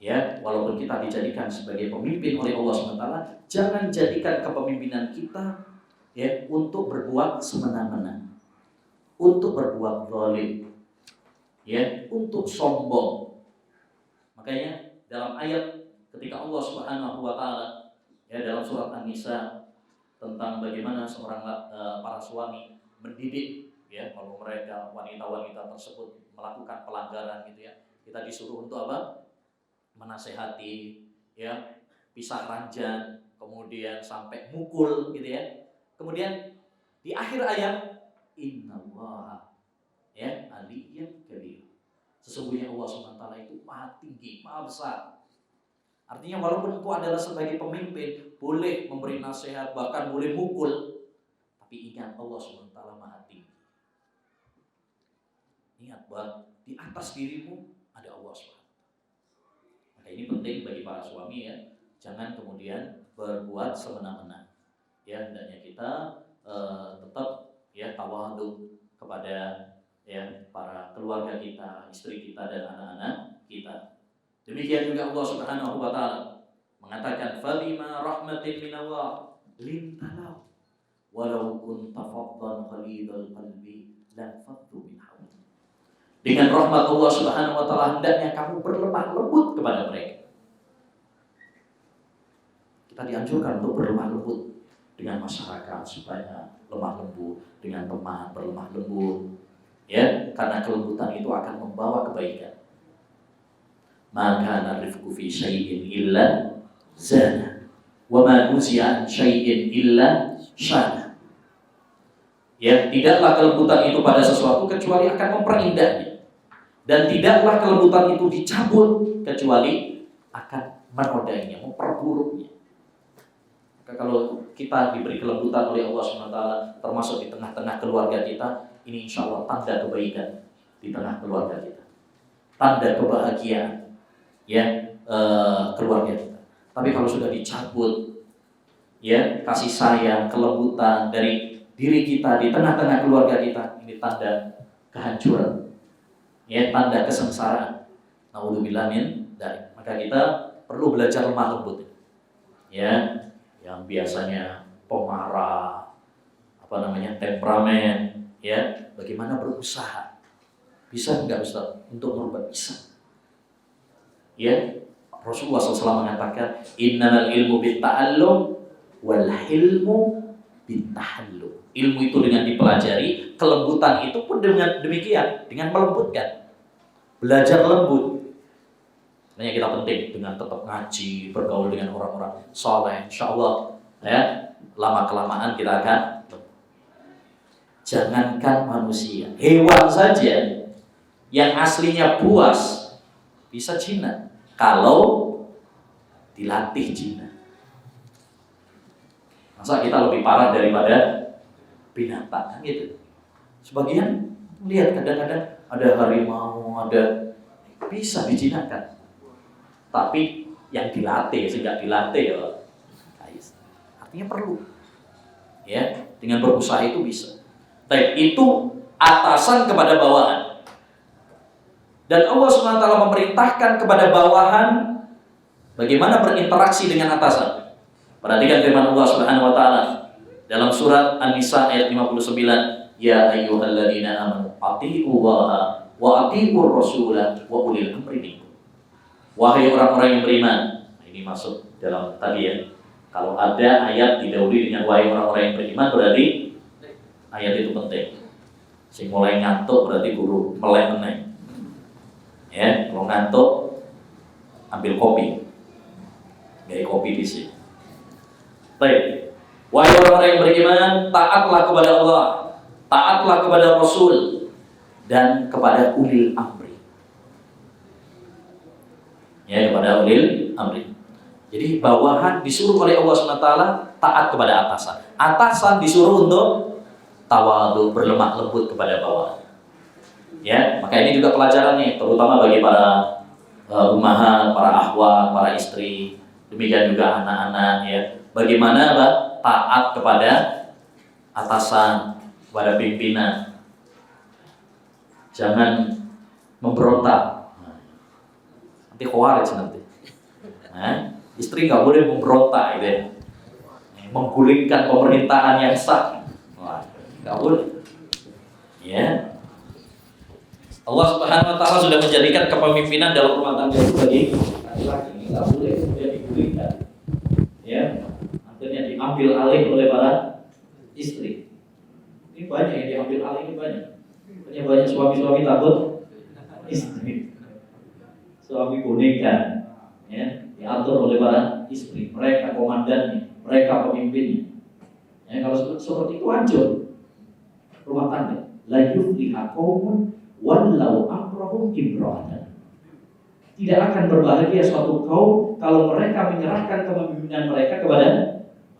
Ya, walaupun kita dijadikan sebagai pemimpin oleh Allah SWT, jangan jadikan kepemimpinan kita, ya, untuk berbuat semena-mena, untuk berbuat zalim, ya, untuk sombong. Makanya dalam ayat ketika Allah Subhanahu wa Ta'ala, ya, dalam surat An-Nisa tentang bagaimana seorang para suami mendidik, ya, kalau mereka wanita-wanita tersebut melakukan pelanggaran gitu, ya, kita disuruh untuk apa? Menasehati, ya, pisah ranjang, kemudian sampai mukul gitu, ya. Kemudian di akhir ayat, innallaha, ya, aliyyun kabir. Sesungguhnya Allah SWT itu maha tinggi, maha besar. Artinya walaupun engkau adalah sebagai pemimpin, boleh memberi nasihat, bahkan boleh mukul, tapi ingat Allah SWT maha tinggi. Ingat bahwa di atas dirimu ada Allah SWT. Maka ini penting bagi para suami, ya, jangan kemudian berbuat semena-mena. Ya, hendaknya kita tetap, ya, tawadhu kepada, ya, para keluarga kita, istri kita dan anak-anak kita. Demikian juga Allah Subhanahu wa Ta'ala mengatakan, "Fabima rahmatin minallah lintalau walau kunta faddan ghalidhal qalbi lanfaddu min hawlik." Dengan rahmat Allah Subhanahu wa Ta'ala hendaknya kamu berlemah lembut kepada mereka. Kita dianjurkan untuk berlemah lembut dengan masyarakat, supaya lemah lembut dengan teman, berlemah lembut, ya, karena kelembutan itu akan membawa kebaikan. Maka narifku fi syai'in illa zana wa ma nuzi'a syai'in illa syana. Ya, tidaklah kelembutan itu pada sesuatu kecuali akan memperindahnya, dan tidaklah kelembutan itu dicabut kecuali akan menodainya, memperburuknya. Kalau kita diberi kelembutan oleh Allah SWT, termasuk di tengah-tengah keluarga kita, ini insya Allah tanda kebaikan di tengah keluarga kita, tanda kebahagiaan, ya, keluarga kita. Tapi kalau sudah dicabut, ya, kasih sayang, kelembutan dari diri kita di tengah-tengah keluarga kita, ini tanda kehancuran, ya, tanda kesengsaraan. Naudzubillah min dzalik. Maka kita perlu belajar lemah lembut, ya. Yang biasanya pemarah, temperamen, ya, bagaimana berusaha Bisa enggak Ustaz untuk merubah? Bisa. Ya, Rasulullah SAW mengatakan, innamal ilmu bitta'allum wal hilmu bittahallum. Ilmu itu dengan dipelajari, kelembutan itu pun dengan demikian, dengan melembutkan. Belajar lembut. Makanya kita penting dengan tetap ngaji, bergaul dengan orang-orang soleh. InsyaAllah ya, lama-kelamaan kita akan. Jangankan manusia, hewan saja yang aslinya buas bisa jinak kalau dilatih jinak. Masa kita lebih parah daripada binatang kan gitu. Sebagian lihat kadang-kadang ada harimau, ada bisa dijinakkan. Tapi yang dilatih, sehingga dilatih ya, artinya perlu. Ya, dengan berusaha itu bisa. Baik, itu atasan kepada bawahan. Dan Allah SWT memerintahkan kepada bawahan bagaimana berinteraksi dengan atasan. Perhatikan firman Allah Subhanahu wa taala dalam surat An-Nisa ayat 59, ya ayyuhalladzina amanu atti'ullaha wa atti'ur rasula wa ulil amri minkum. Wahai orang-orang yang beriman. Nah, ini masuk dalam tadi ya. Kalau ada ayat didahului dengan wahai orang-orang yang beriman, berarti ayat itu penting. Sing mulai ngantuk berarti guru melek meneh. Ya, kalau ngantuk ambil kopi. Gaya kopi di sini. Baik. Wahai orang-orang yang beriman, taatlah kepada Allah, taatlah kepada Rasul dan kepada ulil amri. Ya, kepada ulil amri. Jadi bawahan disuruh oleh Allah SWT taat kepada atasan. Atasan disuruh untuk tawadhu, berlemah lembut kepada bawahan. Ya, maka ini juga pelajarannya, terutama bagi para ummahat, para akhwat, para istri, demikian juga anak-anak ya. Bagaimana taat kepada atasan, kepada pimpinan. Jangan memberontak. Nanti khawarij nanti. Istri nggak boleh memberontak gitu ya. Menggulingkan pemerintahan yang sah. Nggak boleh. Ya. Allah Subhanahu wa taala sudah menjadikan kepemimpinan dalam rumah tangga itu bagi laki-laki. Ini nggak boleh kemudian digulingkan. Ya. Akhirnya diambil alih oleh para istri. Ini banyak yang diambil alih, ini banyak. Banyak suami-suami takut istri. Suami boneka, ya, diatur oleh para istri. Mereka komandannya, mereka pemimpinnya. Ya, kalau seperti itu hancur rumah tangga. La yufliha qaumun wallau amrahum imra'atan. Tidak akan berbahagia suatu kaum kalau mereka menyerahkan kepemimpinan mereka kepada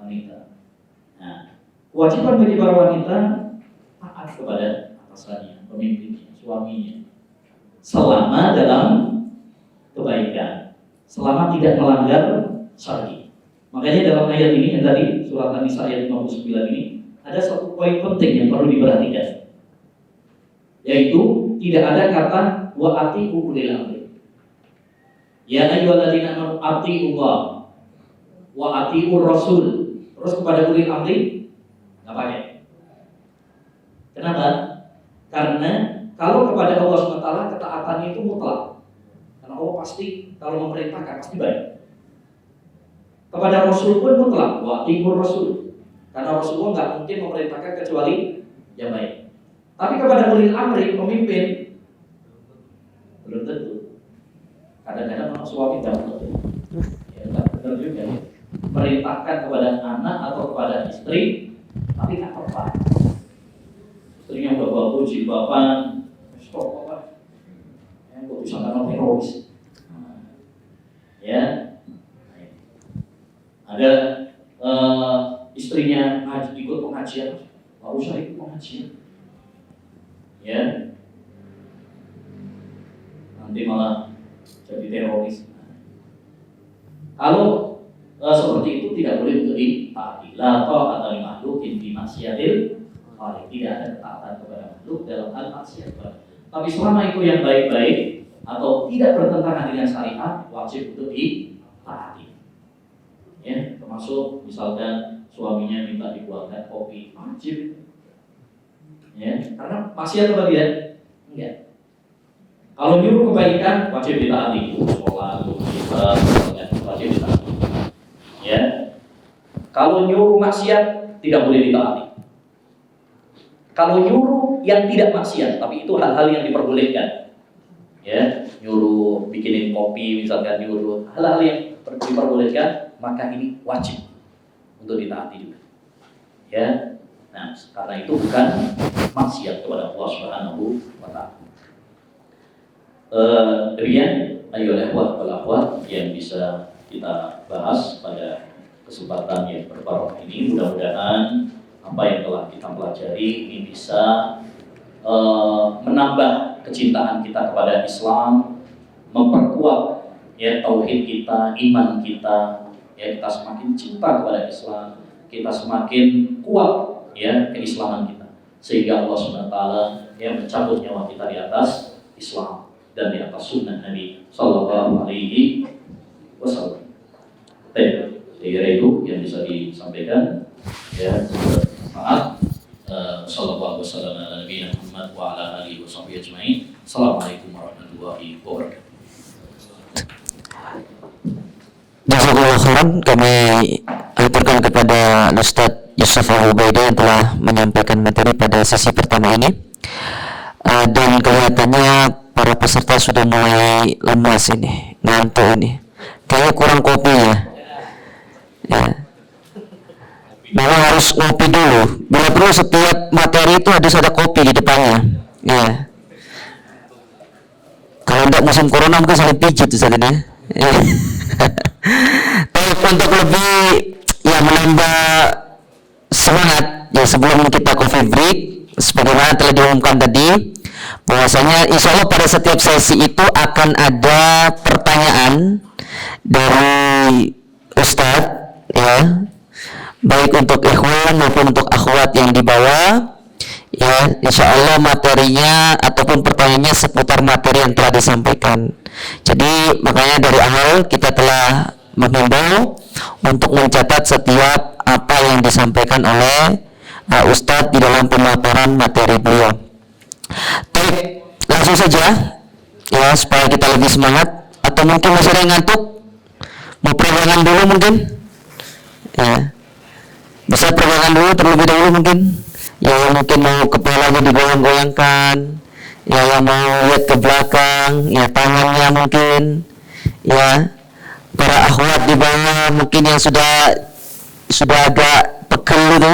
wanita. Nah, kewajiban bagi para wanita taat kepada atasannya, pemimpinnya, suaminya, selama dalam kebaikan, selama tidak melanggar syar'i. Makanya dalam ayat ini yang tadi surat An-Nisa ayat 59 ini ada satu poin penting yang perlu diperhatikan, yaitu tidak ada kata wa ati'u ulil amri. Ya ayyuhalladzina amanu ati'ullah wa ati'ur rasul. Terus kepada ulil amri enggak pakai. Kenapa? Karena kalau kepada Allah SWT ketaatannya itu mutlak. Karena Allah pasti kalau memerintahkan pasti baik. Kepada Rasul pun mutlak, wa ati'ur rasul. Karena Rasulullah nggak mungkin memerintahkan kecuali yang baik. Tapi kepada ulil amri, pemimpin, belum tentu. Kadang-kadang orang suami tidak tentu. Ya, benar juga. Merintahkan kepada anak atau kepada istri, tapi nggak tepat. Istrinya udah bawa jilbaban, stop apa? Yang kok bisa karena teroris. Ya, ada istrinya ikut pengajian, nggak usah ikut pengajian. Ya, nanti malah jadi teroris. Kalau seperti itu tidak boleh untuk ditaati. La ta'ata li makhluqin fi maksiatil khaliq. Tidak ada ketaatan kepada makhluk dalam hal maksiat. Tapi selama itu yang baik-baik atau tidak bertentangan dengan syariat, wajib untuk ditaati. Ya, termasuk misalkan suaminya minta dibuatkan kopi, wajib. Ya, karena maksiat apa dia? Enggak. Kalau nyuruh kebaikan wajib ditaati, sholat, kita wajib ditaati. Ya. Kalau nyuruh maksiat tidak boleh ditaati. Kalau nyuruh yang tidak maksiat, tapi itu hal-hal yang diperbolehkan. Ya, nyuruh bikinin kopi misalkan, nyuruh hal-hal yang diperbolehkan, maka ini wajib untuk ditaati juga. Ya. Nah, karena itu bukan maksiat kepada Allah Subhanahu wa taala. Demikian ayolah wal akhwat yang bisa kita bahas pada kesempatan yang berbarokah ini. Mudah-mudahan apa yang telah kita pelajari ini bisa menambah kecintaan kita kepada Islam, memperkuat ya tauhid kita, iman kita, ya kita semakin cinta kepada Islam, kita semakin kuat ya keislaman kita, sehingga Allah Subhanahu wa taala yang mencabut nyawa kita di atas Islam dan di atas sunnah Nabi Sallallahu Alaihi Wasallam. Saya kira itu yang bisa disampaikan. Ya, maaf. Sallallahu alaihi wasallam ala nabiyina Muhammad wa ala alihi washabbihi ajmain. Assalamualaikum warahmatullahi wabarakatuh. Jazakallahu khairan. Kami aturkan kepada Ustaz Yusuf Al-Ubaidah yang telah menyampaikan materi pada sesi pertama ini. Dan kelihatannya para peserta sudah mulai lemas ini, ngantuk ini. Kayaknya kurang kopi ya. Ya. Memang harus ngopi dulu. Bila perlu setiap materi itu harus ada kopi di depannya. Ya. Kalau tidak musim corona mungkin saling pijit tuh saat ini. Ya. Tapi untuk lebih ya menambah semangat ya sebelum kita coffee break, sebagaimana telah diumumkan tadi, bahwasanya insya Allah pada setiap sesi itu akan ada pertanyaan dari Ustadz ya, baik untuk ikhwan maupun untuk akhwat yang di bawah ya, insya Allah materinya ataupun pertanyaannya seputar materi yang telah disampaikan. Jadi makanya dari awal kita telah menghimbau untuk mencatat setiap apa yang disampaikan oleh Ustadz di dalam pemaparan materi beliau. Baik, langsung saja ya supaya kita lebih semangat. Atau mungkin masih ada yang ngantuk, mau peregangan dulu mungkin ya, bisa peregangan dulu terlebih dahulu mungkin ya, yang mungkin mau kepalanya digoyang-goyangkan ya, yang mau lihat ke belakang ya, tangannya mungkin ya, para akhwat di bawah mungkin yang sudah agak pegel gitu,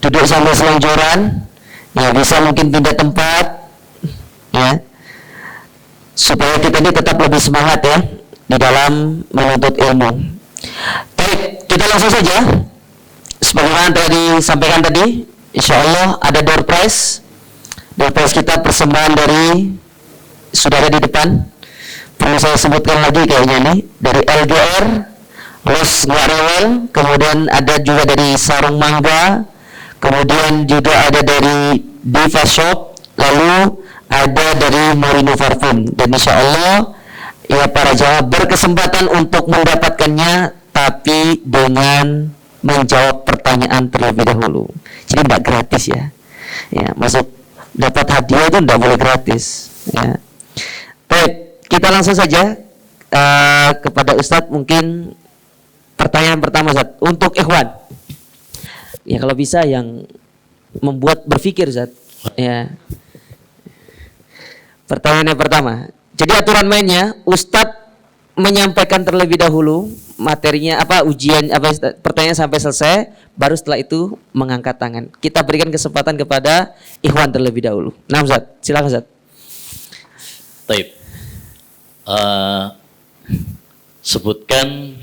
duduk sambil selonjoran ya, bisa mungkin pindah tempat ya, supaya kita ini tetap lebih semangat ya di dalam menuntut ilmu. Baik, kita langsung saja. Sebagaimana telah disampaikan tadi, insya Allah ada door prize. Door prize kita persembahan dari sudah ada di depan. Perlu saya sebutkan lagi kayaknya nih, dari LGR, Los Guarewel, kemudian ada juga dari Sarung Mangga, kemudian juga ada dari Diva Shop, lalu ada dari Morino Parfum. Dan insya Allah ya para jamaah berkesempatan untuk mendapatkannya, tapi dengan menjawab pertanyaan terlebih dahulu. Jadi tidak gratis ya. Ya, masuk dapat hadiah itu tidak boleh gratis. Ya. Baik, kita langsung saja kepada Ustadz. Mungkin pertanyaan pertama Ustadz untuk ikhwan. Ya kalau bisa yang membuat berpikir Ustadz. Ya. Pertanyaan yang pertama. Jadi aturan mainnya, Ustadz menyampaikan terlebih dahulu materinya apa, ujian apa, pertanyaan sampai selesai, baru setelah itu mengangkat tangan. Kita berikan kesempatan kepada ikhwan terlebih dahulu. Nah Ustadz, silakan Ustadz. Baik. Sebutkan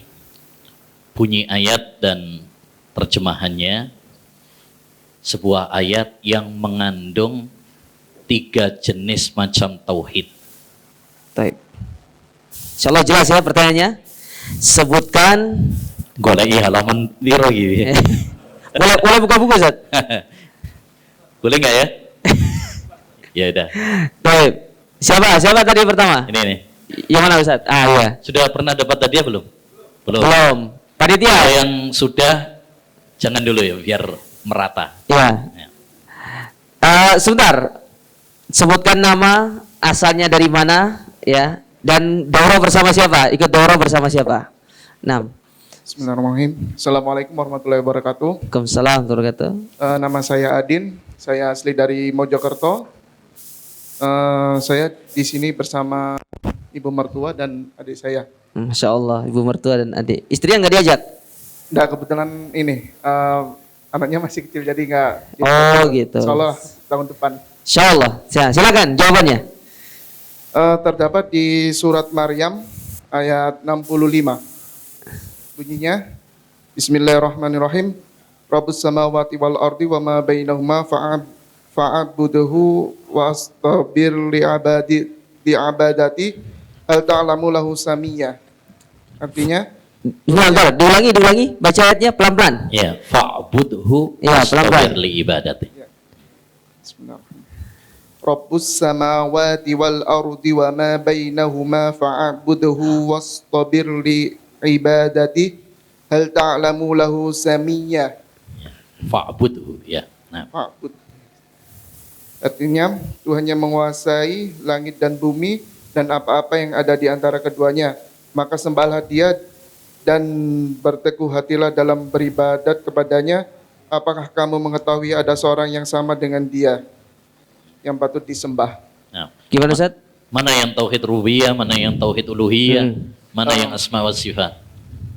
bunyi ayat dan terjemahannya. Sebuah ayat yang mengandung 3 jenis macam tauhid. Baik. Insyaallah jelas ya pertanyaannya. Sebutkan. Golek halaman liro gitu. Boleh buka buku Ustaz? Boleh nggak ya? Ya udah. Baik. Siapa tadi pertama? Ini nih. Yang mana Ustaz? Iya. Sudah pernah dapat hadiah belum? Belum. Panitia. Yang sudah jangan dulu ya biar merata. Ya. Sebentar. Sebutkan nama asalnya dari mana, ya, dan daurah bersama siapa? Ikut daurah bersama siapa? 6. Bismillahirrahmanirrahim. Assalamualaikum warahmatullahi wabarakatuh. Waalaikumsalam warahmatullahi wabarakatuh. Nama saya Adin. Saya asli dari Mojokerto. Saya di sini bersama ibu mertua dan adik saya. Masya Allah, ibu mertua dan adik. Istrinya nggak diajak? Nah kebetulan ini anaknya masih kecil jadi nggak. Oh gitu. Insyaallah tahun depan. Insya Allah. Silakan jawabannya. Terdapat di surat Maryam ayat 65. Bunyinya, Bismillahirrahmanirrahim. Rabbus samawati wal ardi wa ma bainahuma fa'abudhu wastabir li'abadati hal ta'lamu lahu samiyya. Artinya, Bentar, diulangi baca ayatnya pelan-pelan. Ya, fa'budhu Ya, pelan-pelan. wastabir li ibadati. Bismillahirrahmanirrahim. Rabbus samawati wal ardi wa ma bainahuma fa'abudhu wastabir li'ibadati hal ta'lamu lahu samiyya. Fa'budhu, ya. Nah, Fa'bud. Artinya Tuhan yang menguasai langit dan bumi dan apa-apa yang ada di antara keduanya. Maka sembahlah Dia dan berteguh hatilah dalam beribadat kepadanya. Apakah kamu mengetahui ada seorang yang sama dengan Dia yang patut disembah? nah. Gimana Ustaz? Mana yang tauhid rububiyah, mana yang tauhid uluhiyah, mana yang asma wa sifat.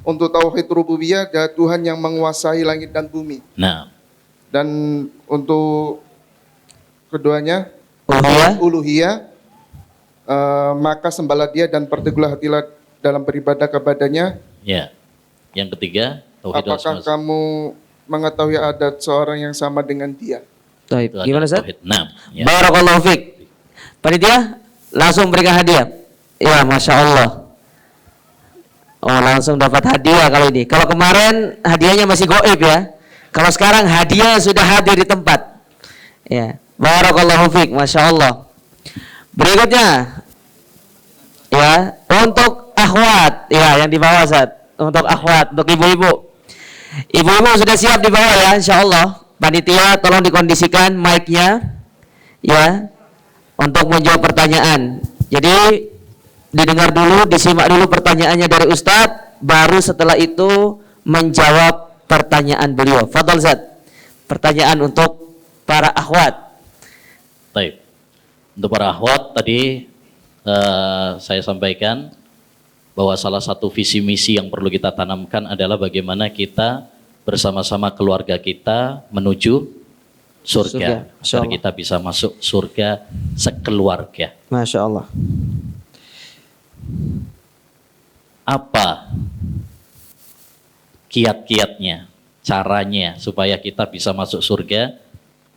Untuk tauhid rububiyah ada Tuhan yang menguasai langit dan bumi. Nah, Dan untuk keduanya Uluhiyah? uluhiyah, maka sembahlah Dia dan perteguhlah hatilah dalam beribadah kepadanya. ya. Yang ketiga, tauhid Apakah asma wa sifat. kamu mengetahui ada seorang yang sama dengan Dia? Taib. Itu ada Gimana Ustaz? tauhid. Nah, ya. Barakallahu fiik. Panitia langsung berikan hadiah. Ya, Masya Allah. Oh, langsung dapat hadiah kali ini. Kalau kemarin hadiahnya masih goib ya. Kalau sekarang hadiah sudah hadir di tempat. Ya, barakallahu fiik, Masya Allah. Berikutnya, ya, untuk akhwat, ya, yang di bawah Ustaz. Untuk akhwat, untuk ibu-ibu. Ibu-ibu sudah siap di bawah ya, Insya Allah. Panitia tolong dikondisikan mic-nya, ya, untuk menjawab pertanyaan. Jadi didengar dulu, disimak dulu pertanyaannya dari Ustadz, baru setelah itu menjawab pertanyaan beliau. Fadhol Zat. Pertanyaan untuk para akhwat. Baik. Untuk para akhwat tadi saya sampaikan bahwa salah satu visi misi yang perlu kita tanamkan adalah bagaimana kita bersama-sama keluarga kita menuju surga. Surga, Masya Agar Allah. kita bisa masuk surga sekeluarga. Masya Allah. Apa kiat-kiatnya, caranya supaya kita bisa masuk surga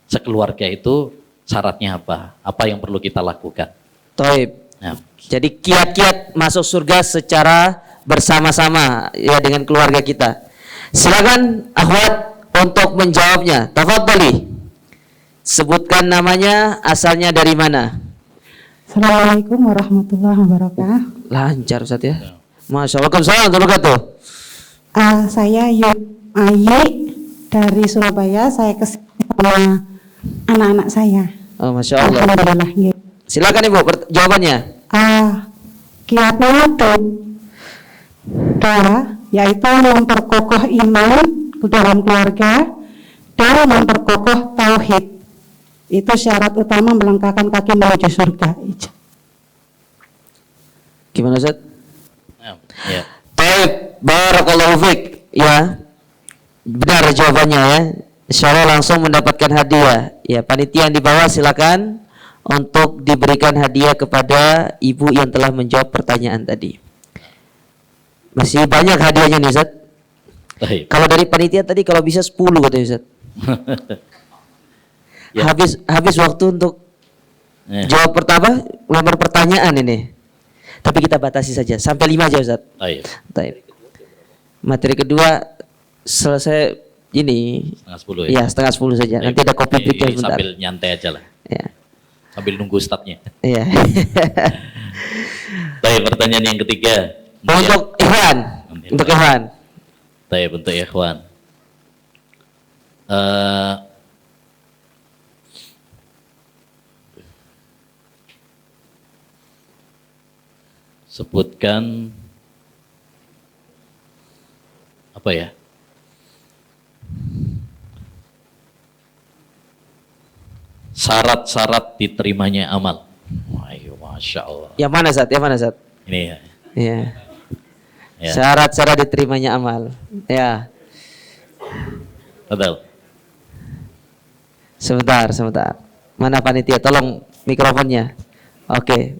sekeluarga itu syaratnya apa? Apa yang perlu kita lakukan? Taib. Nah, Jadi kiat-kiat masuk surga secara bersama-sama ya dengan keluarga kita. Silakan akhwat untuk menjawabnya. Tafadhali. Sebutkan namanya, asalnya dari mana? Assalamualaikum warahmatullahi wabarakatuh. Lancar Ustaz ya. Masya Allah. Waalaikumsalam warahmatullahi wabarakatuh. Saya Yud Ayi dari Surabaya. Saya kesini sama anak-anak saya. Oh, Masya Allah. Alhamdulillah. Ya. Silakan Ibu jawabannya. Kiatnya doa, yaitu memperkokoh iman ke dalam keluarga dan memperkokoh tauhid. Itu syarat utama melangkahkan kaki menuju surga. Gimana Ustaz? ya. Baik, barakallahu fiik. Ya. Benar jawabannya ya. Insyaallah langsung mendapatkan hadiah. Ya, panitia yang di bawah silakan untuk diberikan hadiah kepada ibu yang telah menjawab pertanyaan tadi. Masih banyak hadiahnya nih Ustaz. Baik. Kalau dari panitia tadi kalau bisa 10 katanya Ustaz. Ya. Habis waktu untuk Ya. jawab pertama, lembar pertanyaan ini. Tapi kita batasi saja sampai 5 aja Ustaz. Baik. Baik. Materi kedua selesai ini Setengah 10 ya. ya setengah 10 saja. Nanti ada kopi Ini breaknya sebentar. sambil nyantai aja lah. Ya. Sambil nunggu ustadznya. Iya. Baik, pertanyaan yang ketiga. Untuk Ikhwan, untuk Ikhwan. Baik, untuk ikhwan. sebutkan apa ya? Syarat-syarat diterimanya amal. Ayo, masya Allah. Yang mana Zat? Yang mana Zat? Ini ya. Iya. Ya. Syarat-syarat diterimanya amal. Ya. Betul. Sebentar. Mana panitia? Tolong mikrofonnya. Oke.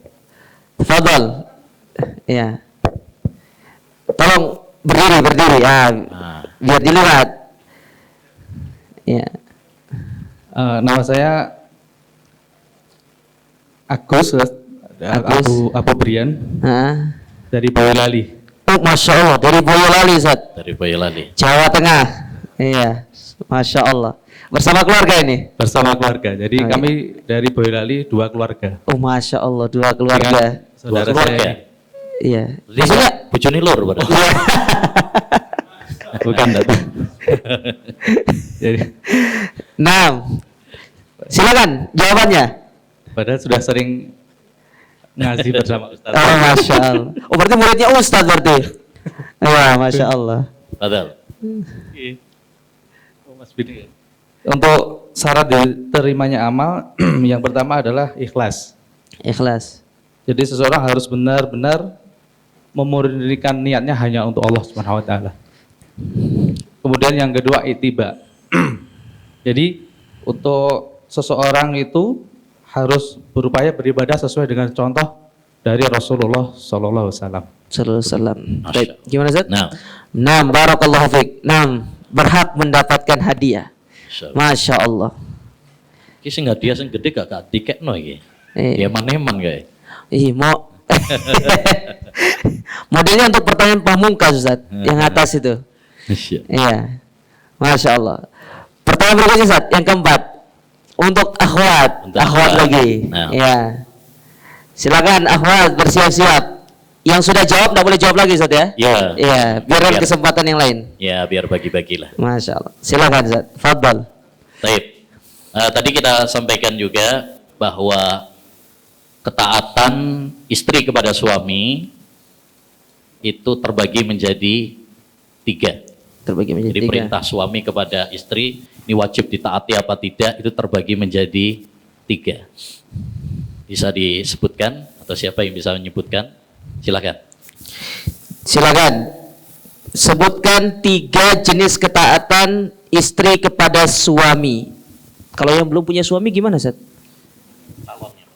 Tafadhol. Ya. Tolong berdiri ya. Biar dilihat. Ya. Nama saya Agus. Abu Brian Hah? dari Boyolali. Oh, Masya Allah, dari Boyolali, Zat. Dari Boyolali. Jawa Tengah. Iya. Masya Allah. Bersama keluarga ini? Bersama keluarga. Jadi Oh, kami dari Boyolali 2 keluarga. Oh, Masya Allah, 2 keluarga. Saudara keluarga. saya Iya. Maksudnya bojone lur berarti. bukan datang. Jadi Nah, silakan jawabannya. padahal sudah sering ngaji bersama Ustaz. Oh, Masya Allah. Oh, berarti muridnya Ustadz berarti. Wah, Masya Allah. Betul. Oh, Mas Bini. Untuk syarat diterimanya amal yang pertama adalah ikhlas. Ikhlas. Jadi seseorang harus benar-benar memurnikan niatnya hanya untuk Allah Subhanahu wa taala. Kemudian yang kedua ittiba. Jadi untuk seseorang itu harus berupaya beribadah sesuai dengan contoh dari Rasulullah sallallahu alaihi wasallam. Sallallahu alaihi wasallam. Masya Baik, gimana Zat? Nah, Barakallahu fiik. Berhak mendapatkan hadiah. Masya Allah. iki sing hadiah sing gede gak dikekno iki. Eh. Ya maneman kae. Mau modelnya untuk pertanyaan pamungkas Ustaz, yang atas itu. Iya. Masya Allah. Pertanyaan berikutnya Ustaz, yang keempat. Untuk akhwat, Untuk akhwat akhwat. lagi. Nah. Iya. Silakan akhwat bersiap-siap. Yang sudah jawab enggak boleh jawab lagi Ustaz ya? Iya. Iya, biarkan Biar- kesempatan yang lain. Ya, biar bagi-bagilah. Masya Allah. Silakan Ustaz. Fadhal. Baik. Tadi kita sampaikan juga bahwa ketaatan istri kepada suami itu terbagi menjadi 3. Terbagi menjadi Jadi 3. perintah suami kepada istri ini wajib ditaati apa tidak itu terbagi menjadi 3. Bisa disebutkan atau siapa yang bisa menyebutkan? Silakan. Silakan. Sebutkan 3 jenis ketaatan istri kepada suami. Kalau yang belum punya suami gimana, Ustaz?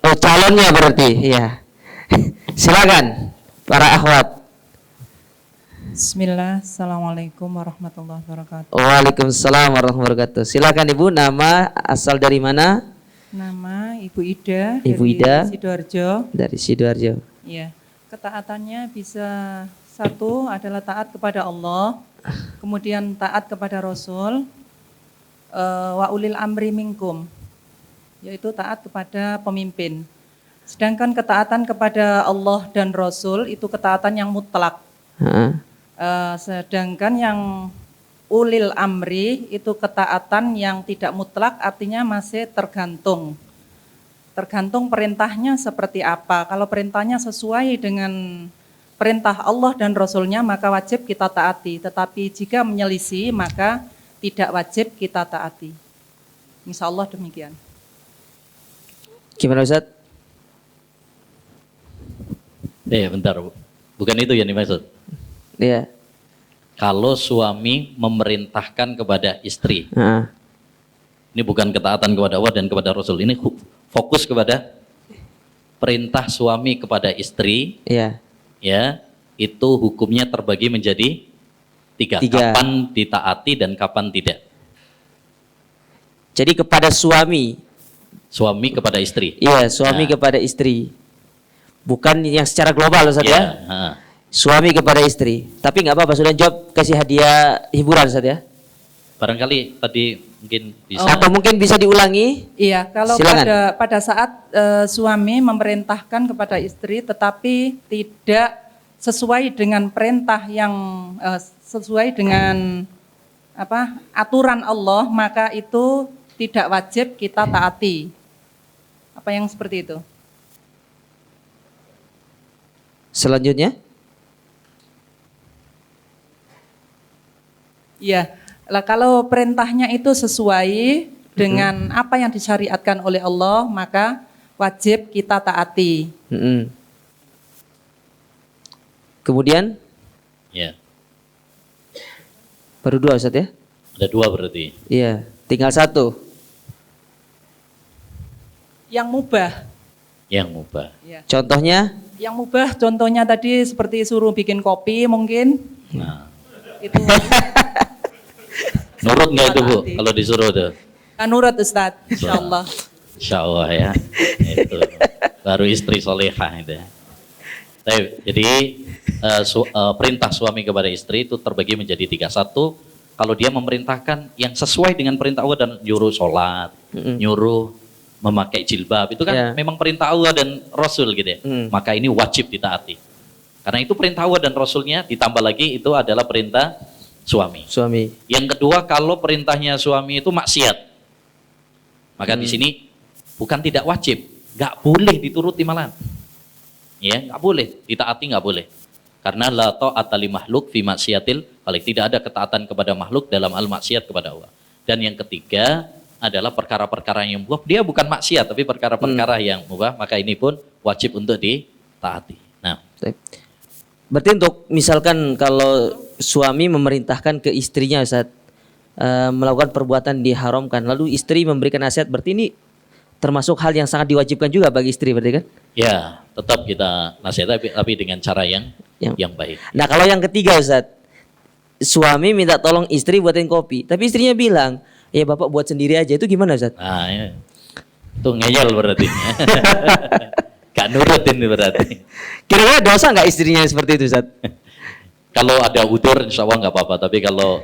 Oh, calonnya berarti, iya. Silakan para akhwat. Bismillah, Assalamualaikum warahmatullahi wabarakatuh. Waalaikumsalam warahmatullahi wabarakatuh. Silakan Ibu, nama, asal dari mana? Nama Ibu Ida Ibu dari Ida. Sidoarjo. Dari Sidoarjo. Ya, ketaatannya bisa 1 adalah taat kepada Allah, kemudian taat kepada Rasul, wa ulil amri minkum, yaitu taat kepada pemimpin. Sedangkan ketaatan kepada Allah dan Rasul itu ketaatan yang mutlak. Heeh. Sedangkan yang ulil amri itu ketaatan yang tidak mutlak, artinya masih tergantung. Tergantung perintahnya seperti apa. Kalau perintahnya sesuai dengan perintah Allah dan Rasulnya maka wajib kita taati. Tetapi jika menyelisih maka tidak wajib kita taati. Insya Allah demikian. Gimana Ustaz? Bentar. Bukan itu yang dimaksud. Iya. Kalau suami memerintahkan kepada istri, Heeh. ini bukan ketaatan kepada Allah dan kepada Rasul. Ini fokus kepada perintah suami kepada istri, Iya. ya, itu hukumnya terbagi menjadi 3. 3. Kapan ditaati dan kapan tidak. Jadi kepada suami. Suami kepada istri. Iya, suami Nah. kepada istri. Bukan yang secara global Ustaz ya. Ha. Suami kepada istri. Tapi nggak apa-apa, sudah jawab, kasih hadiah hiburan Ustaz ya. Barangkali tadi mungkin bisa. Atau mungkin bisa diulangi. Iya, kalau Silakan. pada saat suami memerintahkan kepada istri tetapi tidak sesuai dengan perintah yang sesuai dengan aturan Allah, maka itu tidak wajib kita taati. Apa yang seperti itu? Selanjutnya, Iya, lah kalau perintahnya itu sesuai dengan apa yang disyariatkan oleh Allah, maka wajib kita taati. Mm-mm. Kemudian Ya, baru 2 Ustaz ya? ada 2 berarti. Iya, tinggal 1. Yang mubah, Yang mubah. ya. Contohnya, Yang mubah contohnya tadi seperti suruh bikin kopi mungkin, Nah, itu nurut nggak itu Bu Taati. kalau disuruh tuh? nurut Ustadz, insyaallah. Insya Allah ya. Itu baru istri solehah itu ya. Jadi perintah suami kepada istri itu terbagi menjadi 3. 1, kalau dia memerintahkan yang sesuai dengan perintah Allah dan nyuruh sholat, nyuruh memakai jilbab, itu kan Ya. memang perintah Allah dan Rasul gitu ya. Maka ini wajib ditaati. Karena itu perintah Allah dan Rasulnya, ditambah lagi itu adalah perintah suami. suami. Yang kedua, kalau perintahnya suami itu maksiat, maka di sini bukan tidak wajib, nggak boleh dituruti malahan. Ya, nggak boleh, ditaati nggak boleh. Karena la ta'ata li makhluk fi maksiatil khaliq, tidak ada ketaatan kepada makhluk dalam al maksiat kepada Allah. Dan yang ketiga adalah perkara-perkara yang mubah, dia bukan maksiat tapi perkara-perkara yang mubah, maka ini pun wajib untuk ditaati. Nah, Baik. Berarti untuk misalkan kalau suami memerintahkan ke istrinya Ustaz melakukan perbuatan diharamkan, lalu istri memberikan nasihat, berarti ini termasuk hal yang sangat diwajibkan juga bagi istri berarti kan? ya tetap kita nasihat tapi dengan cara yang baik. Nah kalau yang ketiga Ustaz, suami minta tolong istri buatin kopi, tapi istrinya bilang, ya bapak buat sendiri aja, itu gimana Ustaz? Nah, ya. Itu ngeyel berarti. Gak nurutin berarti. Kira-kira dosa nggak istrinya seperti itu Ustaz? Kalau ada udur insya Allah nggak apa-apa. Tapi kalau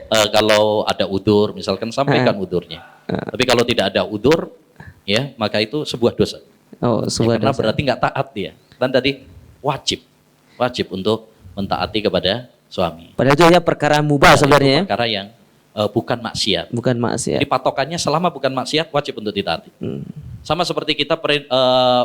ada udur, misalkan sampaikan udurnya. Tapi kalau tidak ada udur, ya maka itu sebuah dosa. Oh, sebuah Karena dosa. berarti nggak taat dia. Dan tadi wajib untuk mentaati kepada suami. Padahal itu hanya perkara mubah sebenarnya ya, Itu perkara yang bukan maksiat. bukan maksiat. Jadi patokannya selama bukan maksiat wajib untuk ditaati. Sama seperti kita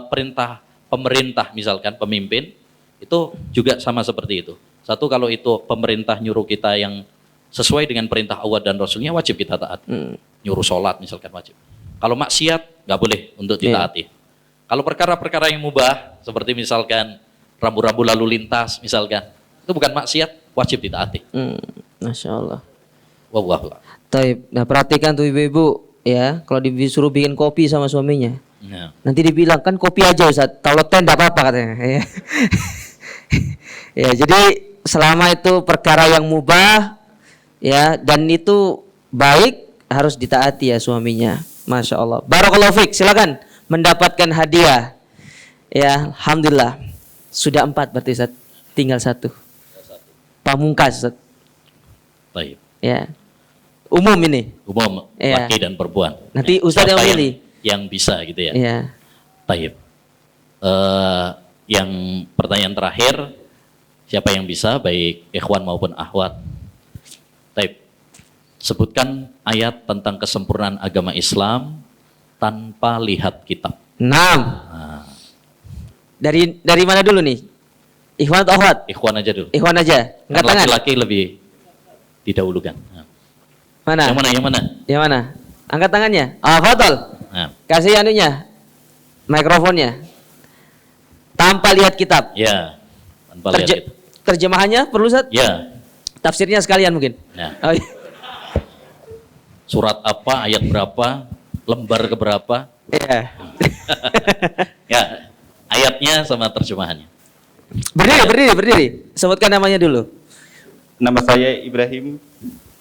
perintah pemerintah misalkan pemimpin itu juga sama seperti itu. 1, kalau itu pemerintah nyuruh kita yang sesuai dengan perintah Allah dan Rasulnya wajib kita taat. Nyuruh sholat misalkan wajib. Kalau maksiat nggak boleh untuk ditaati. Kalau perkara-perkara yang mubah seperti misalkan rambu-rambu lalu lintas misalkan itu bukan maksiat wajib ditaati. Masya Allah. Wallahu a'lam. Taib. Nah perhatikan tuh ibu-ibu ya, kalau disuruh bikin kopi sama suaminya, Nah, nanti dibilang kan kopi aja Ustaz, kalau teh enggak apa-apa katanya. Ya. Ya, jadi selama itu perkara yang mubah ya dan itu baik harus ditaati ya suaminya. Masya Allah. Barakallahu fiik. Silakan mendapatkan hadiah. Ya, alhamdulillah. Sudah 4 berarti Ustaz. Tinggal 1. Pamungkas Ustaz. baik. Ya. Umum ini. Umum Iya. laki dan perempuan. Nanti Ya, Ustadz yang siapa pilih. Yang bisa gitu ya. Ya. Baik. Yang pertanyaan terakhir, siapa yang bisa, baik ikhwan maupun akhwat. Baik. Sebutkan ayat tentang kesempurnaan agama Islam tanpa lihat kitab. 6. Nah, Dari mana dulu nih? Ikhwan atau akhwat? ikhwan aja dulu. Ikhwan aja. Angkat tangan. Laki-laki lebih didahulukan. Nah. Mana? Yang mana? Yang mana? Yang mana? Angkat tangannya. Ah, Fadol. Nah, Kasih anunya. Mikrofonnya. Tanpa lihat kitab. ya. Tanpa lihat kitab. Terjemahannya perlu Ustaz? Ya. Tafsirnya sekalian mungkin. Nah. Oh, iya. Surat apa, ayat berapa, lembar keberapa? Iya. Ya, ayatnya sama terjemahannya. Berdiri. Sebutkan namanya dulu. Nama saya Ibrahim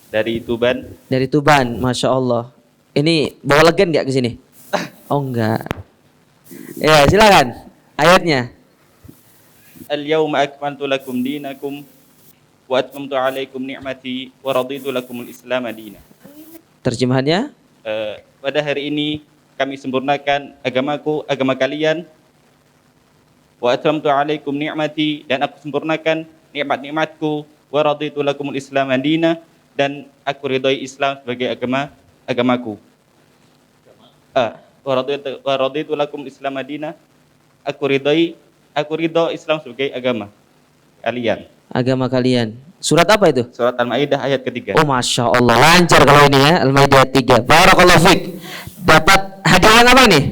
dari Tuban. Dari Tuban, Masya Allah. Ini bawa legen nggak ke sini? Oh enggak. Ya silakan. Ayatnya. Al-yawma akmaltu lakum dinakum wa atmamtu alaikum ni'mati wa raditu lakumul Islam madina. Terjemahannya? Pada hari ini kami sempurnakan agamaku, agama kalian. Wa atmamtu alaikum ni'mati, dan aku sempurnakan nikmat-nikmatku, wa raditu lakumul Islam madina, dan aku ridhoi Islam sebagai agamaku. Wa raditu lakumul Islam madina, aku ridho Islam sebagai agama. kalian. Agama kalian. Surat apa itu? Surat Al-Maidah ayat ketiga. Oh, Masya Allah, lancar kalau ini ya. Al-Maidah 3. Barakallahu fiik. Dapat hadiah apa nih?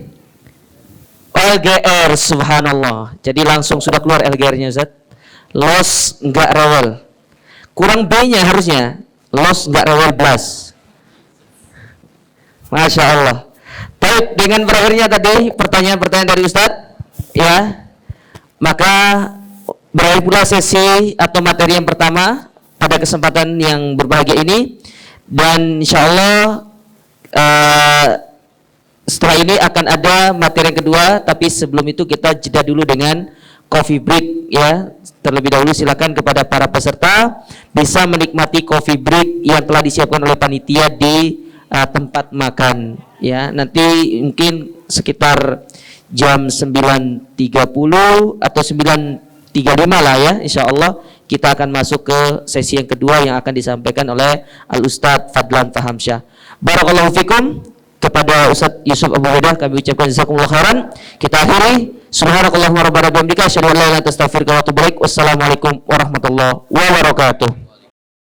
LGR, subhanallah. Jadi langsung sudah keluar LGR-nya, Ustaz. Los enggak rewel. Kurang B-nya harusnya. Los enggak rewel blast. Masya Allah. Baik, dengan berakhirnya tadi pertanyaan-pertanyaan dari Ustadz, ya, maka berakhir pula sesi atau materi yang pertama pada kesempatan yang berbahagia ini, dan insya Allah setelah ini akan ada materi yang kedua, tapi sebelum itu kita jeda dulu dengan coffee break ya. Terlebih dahulu silakan kepada para peserta bisa menikmati coffee break yang telah disiapkan oleh panitia di tempat makan ya. Nanti mungkin sekitar jam 9.30 atau 9.35 lah ya, insya Allah kita akan masuk ke sesi yang kedua yang akan disampaikan oleh Al-Ustadz Fadlan Fahamsyah. Barakallahu fikum. Kepada Ustadz Yusuf Abu Huda kami ucapkan jazakumullah khairan. Kita akhiri. Subhanakallahumma rabbana bihamdika asyhadu an la ilaha illa anta astaghfiruka wa atubu ilaik. Wassalamualaikum warahmatullahi wabarakatuh.